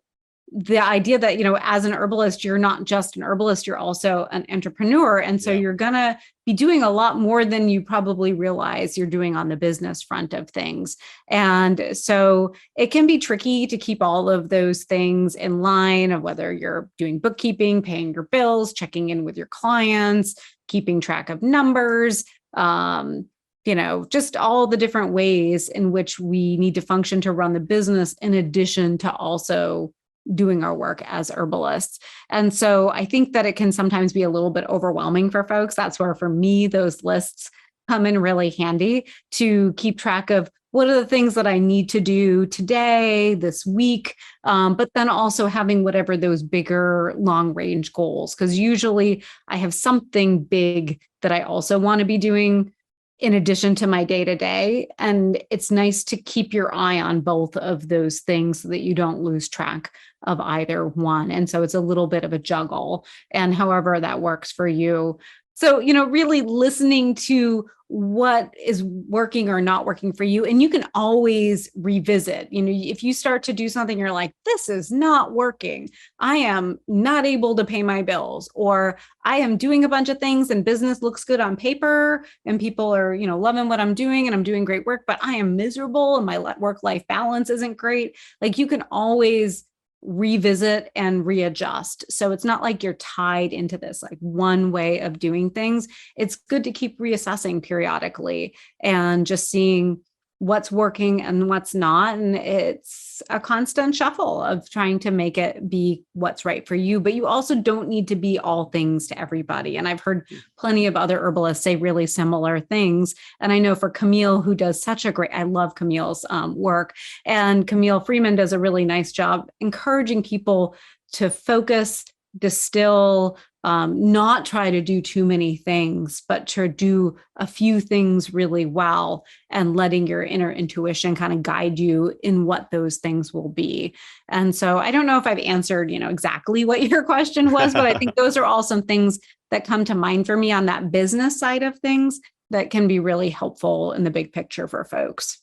the idea that, as an herbalist, you're not just an herbalist, you're also an entrepreneur. And so Yeah. you're going to be doing a lot more than you probably realize you're doing on the business front of things. And so it can be tricky to keep all of those things in line, of whether you're doing bookkeeping, paying your bills, checking in with your clients, keeping track of numbers. Just all the different ways in which we need to function to run the business, in addition to also doing our work as herbalists. And so I think that it can sometimes be a little bit overwhelming for folks. That's where, for me, those lists come in really handy to keep track of what are the things that I need to do today, this week, but then also having whatever those bigger long range goals, because usually I have something big that I also want to be doing in addition to my day to day. And it's nice to keep your eye on both of those things so that you don't lose track of either one. And so it's a little bit of a juggle, and however that works for you. So, really listening to what is working or not working for you. And you can always revisit, if you start to do something, you're like, this is not working. I am not able to pay my bills, or I am doing a bunch of things and business looks good on paper and people are, loving what I'm doing and I'm doing great work, but I am miserable and my work-life balance isn't great. Like, you can always revisit and readjust. So it's not like you're tied into this like one way of doing things. It's good to keep reassessing periodically and just seeing what's working and what's not. And it's a constant shuffle of trying to make it be what's right for you. But you also don't need to be all things to everybody. And I've heard plenty of other herbalists say really similar things. And I know for Camille, who does I love Camille's work. And Camille Freeman does a really nice job encouraging people to focus, distill, not try to do too many things, but to do a few things really well, and letting your inner intuition kind of guide you in what those things will be. And so I don't know if I've answered, exactly what your question was, but I think those are all some things that come to mind for me on that business side of things that can be really helpful in the big picture for folks.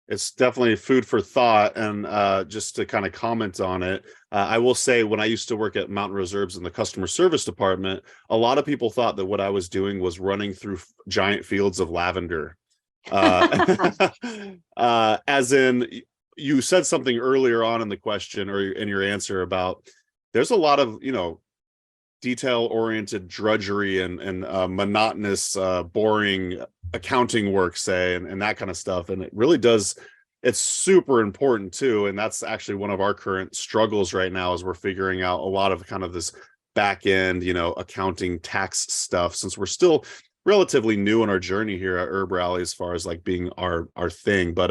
It's definitely food for thought. And just to kind of comment on it, I will say, when I used to work at Mountain Reserves in the customer service department, a lot of people thought that what I was doing was running through giant fields of lavender. As in, you said something earlier on in the question or in your answer about there's a lot of, detail-oriented drudgery and monotonous, boring accounting work, say, and that kind of stuff. And it really does, it's super important too. And that's actually one of our current struggles right now, is we're figuring out a lot of kind of this back end, accounting, tax stuff, since we're still relatively new in our journey here at Herb Rally as far as like being our thing. But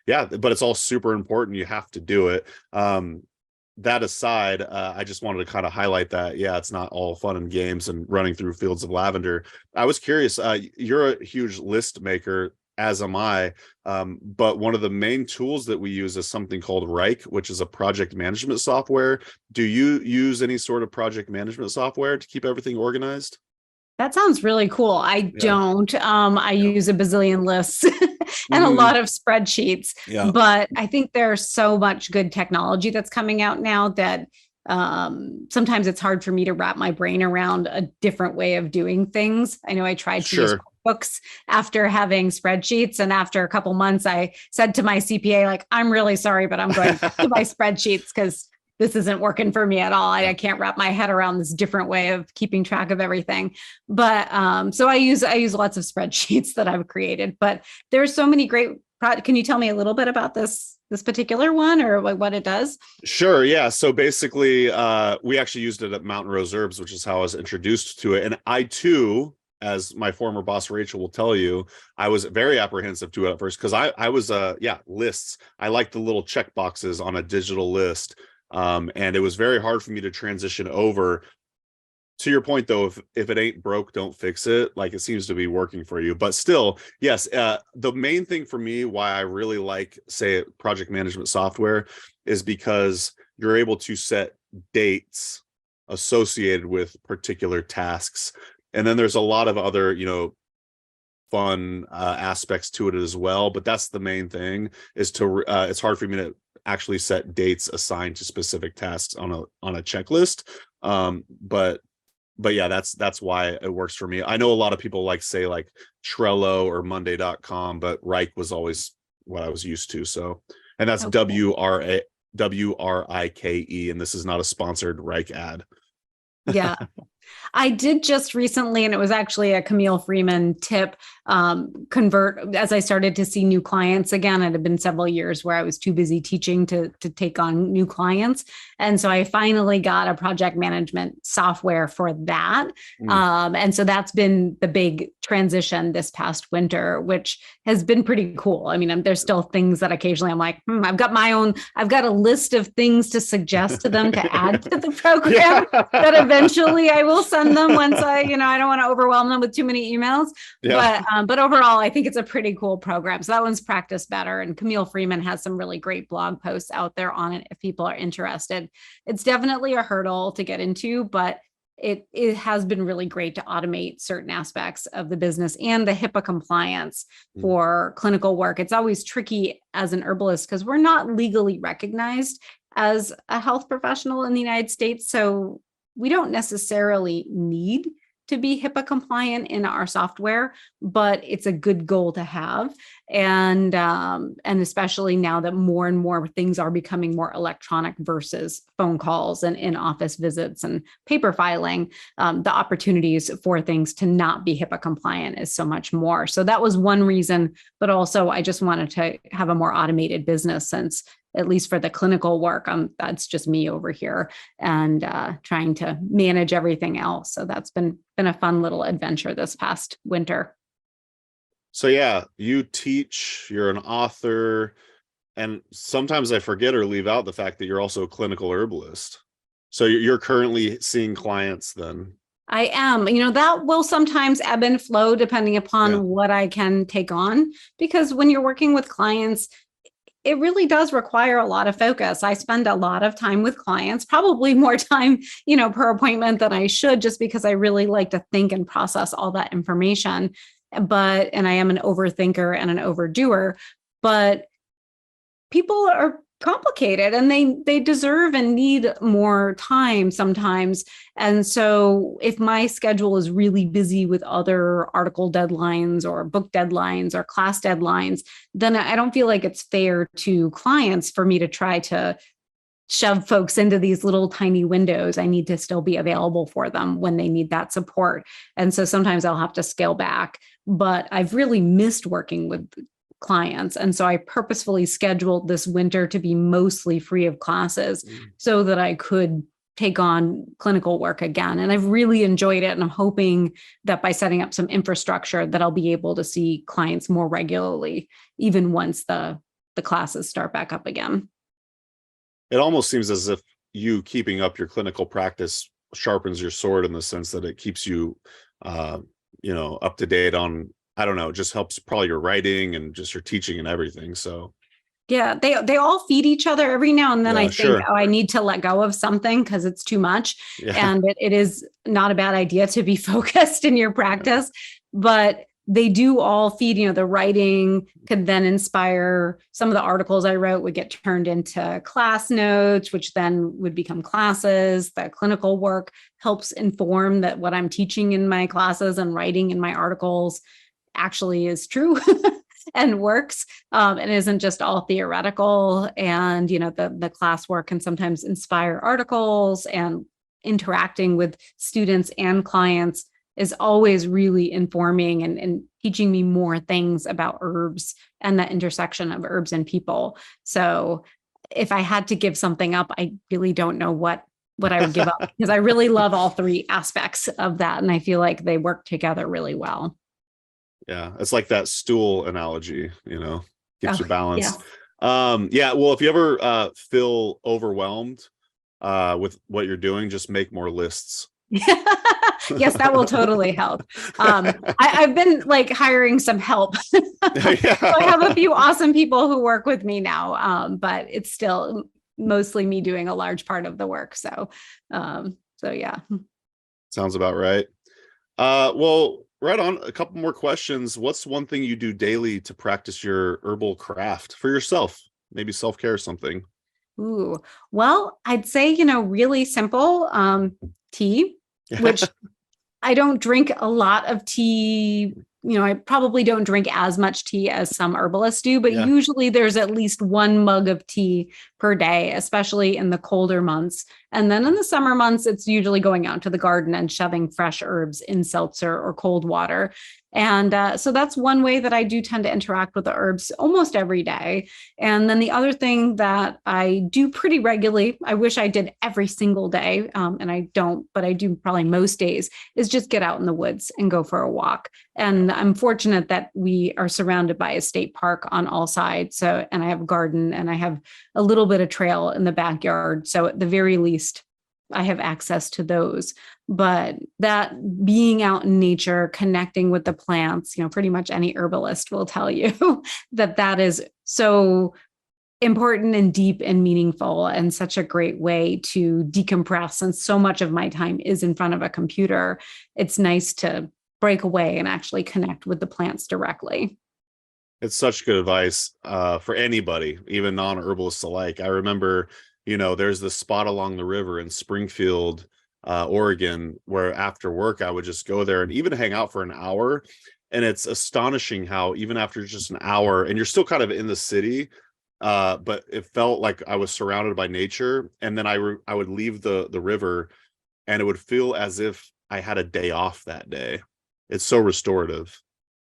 but it's all super important. You have to do it. That aside, I just wanted to kind of highlight that, it's not all fun and games and running through fields of lavender. I was curious, you're a huge list maker, as am I, but one of the main tools that we use is something called Reich, which is a project management software. Do you use any sort of project management software to keep everything organized? That sounds really cool. I don't. I use a bazillion lists and a lot of spreadsheets, but I think there's so much good technology that's coming out now that sometimes it's hard for me to wrap my brain around a different way of doing things. I know I tried to use QuickBooks after having spreadsheets, and after a couple months, I said to my CPA, like, I'm really sorry, but I'm going back to my spreadsheets because this isn't working for me at all. I can't wrap my head around this different way of keeping track of everything. But so I use lots of spreadsheets that I've created, but there's so many great Can you tell me a little bit about this particular one, or what it does? Sure. Yeah. So basically, we actually used it at Mountain Reserves, which is how I was introduced to it. And I too, as my former boss Rachel will tell you, I was very apprehensive to it at first, because I was lists. I like the little check boxes on a digital list. And it was very hard for me to transition over. To your point, though, if it ain't broke, don't fix it. Like, it seems to be working for you. But still, yes, the main thing for me, why I really like, say, project management software, is because you're able to set dates associated with particular tasks. And then there's a lot of other, fun aspects to it as well. But that's the main thing, is to it's hard for me to actually set dates assigned to specific tasks on a checklist. But yeah, that's why it works for me. I know a lot of people like say like Trello or Monday.com, but Rike was always what I was used to. So, and that's Okay. WRIKE, and this is not a sponsored Rike ad. Yeah. I did just recently, and it was actually a Camille Freeman tip, convert as I started to see new clients again. It had been several years where I was too busy teaching to take on new clients. And so I finally got a project management software for that. And so that's been the big transition this past winter, which has been pretty cool. I mean, there's still things that occasionally I'm like, I've got a list of things to suggest to them to add to the program that eventually I will send them once I don't want to overwhelm them with too many emails. Yeah. But overall, I think it's a pretty cool program. So that one's Practice Better. And Camille Freeman has some really great blog posts out there on it if people are interested. It's definitely a hurdle to get into, but it has been really great to automate certain aspects of the business and the HIPAA compliance for clinical work. It's always tricky as an herbalist because we're not legally recognized as a health professional in the United States. So we don't necessarily need to be HIPAA compliant in our software, but it's a good goal to have. And especially now that more and more things are becoming more electronic versus phone calls and in-office visits and paper filing, the opportunities for things to not be HIPAA compliant is so much more. So that was one reason, but also I just wanted to have a more automated business since at least for the clinical work, that's just me over here and trying to manage everything else. So that's been a fun little adventure this past winter. So yeah, you teach, you're an author, and sometimes I forget or leave out the fact that you're also a clinical herbalist. So you're currently seeing clients then. I am, that will sometimes ebb and flow depending upon what I can take on, because when you're working with clients, it really does require a lot of focus. I spend a lot of time with clients, probably more time, per appointment than I should, just because I really like to think and process all that information. And I am an overthinker and an overdoer, but people are complicated and they deserve and need more time sometimes. And so if my schedule is really busy with other article deadlines or book deadlines or class deadlines, then I don't feel like it's fair to clients for me to try to shove folks into these little tiny windows. I need to still be available for them when they need that support. And so sometimes I'll have to scale back, but I've really missed working with clients. And so I purposefully scheduled this winter to be mostly free of classes so that I could take on clinical work again. And I've really enjoyed it. And I'm hoping that by setting up some infrastructure that I'll be able to see clients more regularly, even once the classes start back up again. It almost seems as if you keeping up your clinical practice sharpens your sword in the sense that it keeps you, up to date on, I don't know, just helps probably your writing and just your teaching and everything. So yeah, they all feed each other. Every now and then I think, sure. I need to let go of something because it's too much. Yeah. And it is not a bad idea to be focused in your practice, but they do all feed, the writing could then inspire. Some of the articles I wrote would get turned into class notes, which then would become classes. The clinical work helps inform that what I'm teaching in my classes and writing in my articles actually is true and works, and isn't just all theoretical. And, the classwork can sometimes inspire articles, and interacting with students and clients is always really informing and teaching me more things about herbs and the intersection of herbs and people. So if I had to give something up, I really don't know what I would give up, because I really love all three aspects of that. And I feel like they work together really well. Yeah, it's like that stool analogy, keeps you balanced. Yeah. Well, if you ever feel overwhelmed with what you're doing, just make more lists. Yes, that will totally help. I've been hiring some help. So I have a few awesome people who work with me now, but it's still mostly me doing a large part of the work. So yeah. Sounds about right. Well, right on. A couple more questions. What's one thing you do daily to practice your herbal craft for yourself? Maybe self-care or something. Ooh, well, I'd say, really simple, tea, which I don't drink a lot of tea. I probably don't drink as much tea as some herbalists do, but Yeah. usually there's at least one mug of tea per day, especially in the colder months. And then in the summer months, it's usually going out to the garden and shoving fresh herbs in seltzer or cold water. And so that's one way that I do tend to interact with the herbs almost every day. And then the other thing that I do pretty regularly, I wish I did every single day, and I don't, but I do probably most days, is just get out in the woods and go for a walk. And I'm fortunate that we are surrounded by a state park on all sides. So, and I have a garden and I have a little bit of trail in the backyard. So at the very least, I have access to those. But that being out in nature, connecting with the plants, pretty much any herbalist will tell you that is so important and deep and meaningful and such a great way to decompress. Since so much of my time is in front of a computer, it's nice to break away and actually connect with the plants directly. It's such good advice for anybody, even non-herbalists alike. I remember, there's this spot along the river in Springfield, Oregon, where after work I would just go there and even hang out for an hour. And it's astonishing how even after just an hour, and you're still kind of in the city, but it felt like I was surrounded by nature. And then I would leave the river, and it would feel as if I had a day off that day. It's so restorative.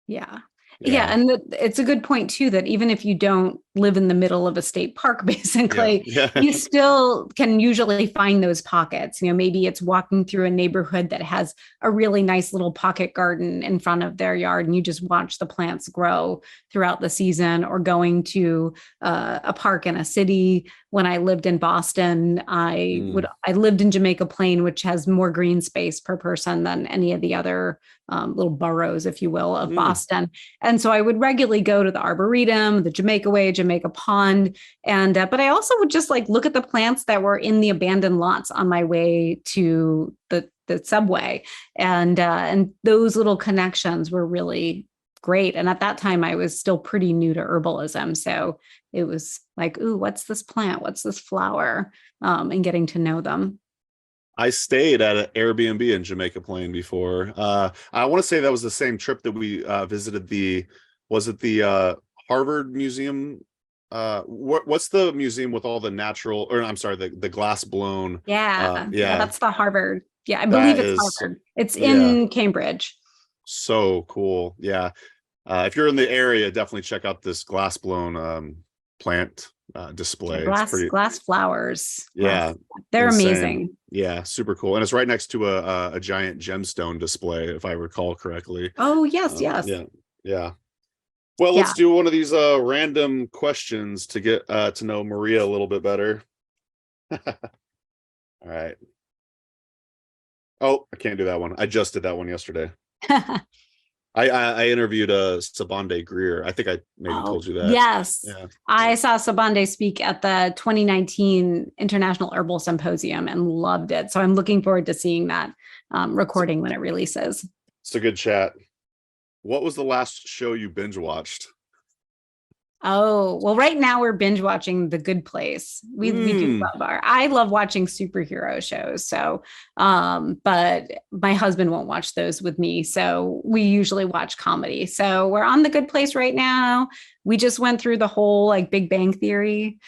Yeah. Yeah. And it's a good point too, that even if you don't live in the middle of a state park, basically, you still can usually find those pockets. Maybe it's walking through a neighborhood that has a really nice little pocket garden in front of their yard, and you just watch the plants grow throughout the season, or going to a park in a city. When I lived in Boston, I lived in Jamaica Plain, which has more green space per person than any of the other little boroughs, if you will, of Boston. And so I would regularly go to the Arboretum, the Jamaica Way, Jamaica Pond. And, but I also would just look at the plants that were in the abandoned lots on my way to the subway. And those little connections were really great. And at that time I was still pretty new to herbalism. So it was like, ooh, what's this plant? What's this flower? And getting to know them. I stayed at an Airbnb in Jamaica Plain before. I want to say that was the same trip that we visited was it the Harvard Museum? What's the museum with all the natural, or I'm sorry, the glass blown? Yeah, that's the Harvard. Yeah, I believe it's Harvard. It's in Cambridge. So cool. Yeah. If you're in the area, definitely check out this glass blown plant display. Glass flowers. Yeah, they're insane. Amazing. Yeah, super cool. And it's right next to a giant gemstone display, if I recall correctly. Oh, yes. Yeah. Well, let's do one of these random questions to get to know Maria a little bit better. All right. Oh, I can't do that one. I just did that one yesterday. I interviewed Sabande Greer. I think I maybe told you that. Yes. Yeah. I saw Sabande speak at the 2019 International Herbal Symposium and loved it. So I'm looking forward to seeing that recording when it releases. It's a good chat. What was the last show you binge watched? Oh, well, right now we're binge watching The Good Place. We do love I love watching superhero shows. So, but my husband won't watch those with me. So we usually watch comedy. So we're on The Good Place right now. We just went through the whole Big Bang Theory.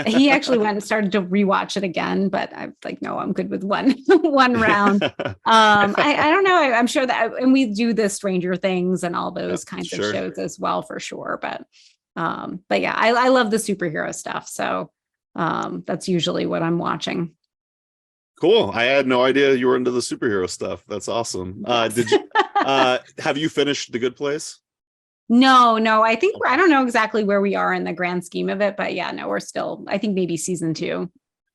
He actually went and started to rewatch it again, but I'm like, no, I'm good with one round. I don't know. I'm sure that, and we do the Stranger Things and all those kinds of shows as well, for sure. But yeah, I love the superhero stuff. So that's usually what I'm watching. Cool. I had no idea you were into the superhero stuff. That's awesome. Yes. Did you have you finished The Good Place? No, I think I don't know exactly where we are in the grand scheme of it, but yeah, no, we're still, I think maybe season 2.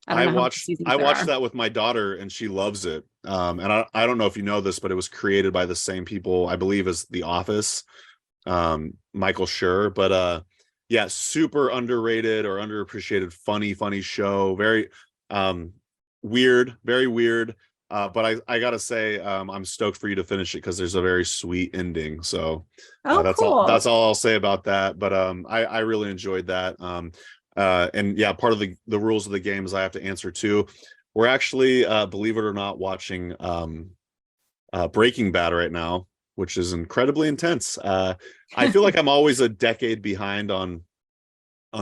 I watched that with my daughter and she loves it. And I don't know if you know this, but it was created by the same people, I believe, as The Office, Michael Schur. But yeah, super underrated or underappreciated, funny show. Very weird, very weird. But I gotta say, I'm stoked for you to finish it because there's a very sweet ending. So Oh, that's cool. all. That's all I'll say about that. But I really enjoyed that. And yeah, part of the rules of the game is I have to answer too. We're actually, believe it or not, watching Breaking Bad right now, which is incredibly intense. I feel like I'm always a decade behind on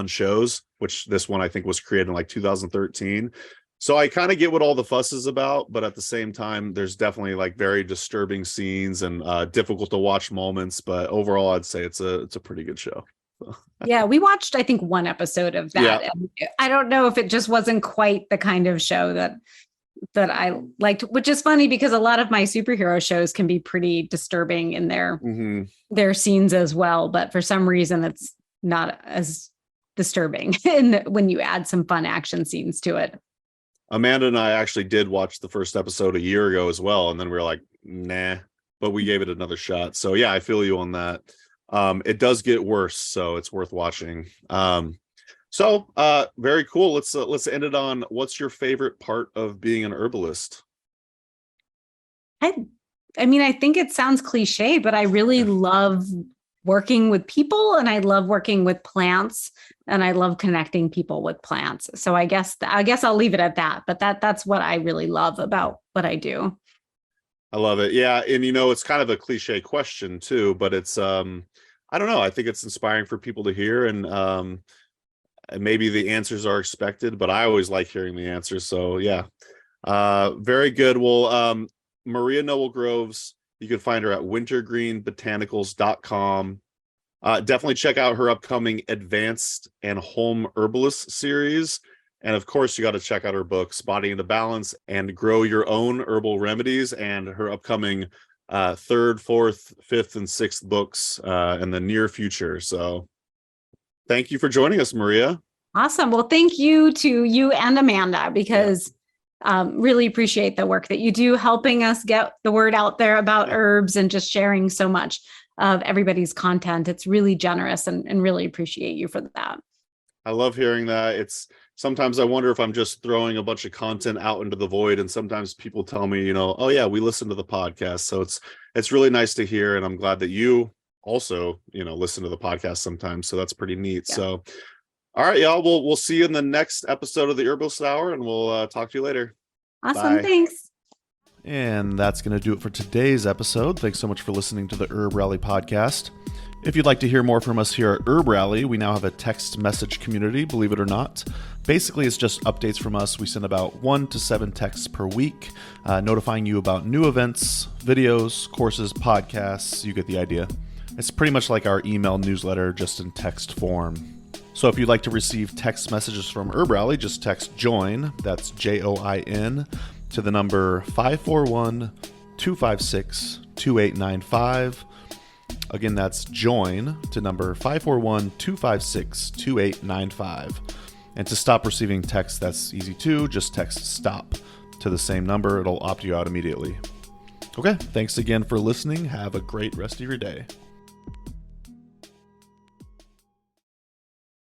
shows, which this one I think was created in like 2013. So I kind of get what all the fuss is about, but at the same time, there's definitely like very disturbing scenes and difficult to watch moments. But overall, I'd say it's a pretty good show. Yeah, we watched, I think, one episode of that. Yeah. And I don't know if it just wasn't quite the kind of show that I liked, which is funny because a lot of my superhero shows can be pretty disturbing in their scenes as well. But for some reason, it's not as disturbing when you add some fun action scenes to it. Amanda and I actually did watch the first episode a year ago as well, and then we were like, nah, but we gave it another shot. So yeah, I feel you on that. It does get worse, so it's worth watching. So very cool. Let's end it on what's your favorite part of being an herbalist? I mean, I think it sounds cliche, but I really love working with people, and I love working with plants, and I love connecting people with plants. So I guess I'll leave it at that. But that's what I really love about what I do. I love it. Yeah, and it's kind of a cliche question too, but it's I don't know. I think it's inspiring for people to hear, and maybe the answers are expected, but I always like hearing the answers. So yeah, very good. Well, Maria Noël Groves, you can find her at wintergreenbotanicals.com. Definitely check out her upcoming Advanced and Home Herbalist series. And of course, you got to check out her books, Body into Balance and Grow Your Own Herbal Remedies, and her upcoming third, fourth, fifth, and sixth books in the near future. So thank you for joining us, Maria. Awesome. Well, thank you to you and Amanda, because really appreciate the work that you do, helping us get the word out there about herbs and just sharing so much of everybody's content. It's really generous, and really appreciate you for that. I love hearing that. Sometimes I wonder if I'm just throwing a bunch of content out into the void, and sometimes people tell me, oh yeah, we listen to the podcast. So it's really nice to hear, and I'm glad that you also, listen to the podcast sometimes. So that's pretty neat. Yeah. So, all right, y'all. We'll see you in the next episode of the Herbalist Hour, and we'll talk to you later. Awesome. Bye. Thanks. And that's going to do it for today's episode. Thanks so much for listening to the Herb Rally podcast. If you'd like to hear more from us here at Herb Rally, we now have a text message community, believe it or not. Basically, it's just updates from us. We send about 1 to 7 texts per week, notifying you about new events, videos, courses, podcasts. You get the idea. It's pretty much like our email newsletter, just in text form. So if you'd like to receive text messages from Herb Rally, just text JOIN, that's JOIN, to the number 541-256-2895. Again, that's JOIN to number 541-256-2895. And to stop receiving text, that's easy too. Just text STOP to the same number. It'll opt you out immediately. Okay, thanks again for listening. Have a great rest of your day.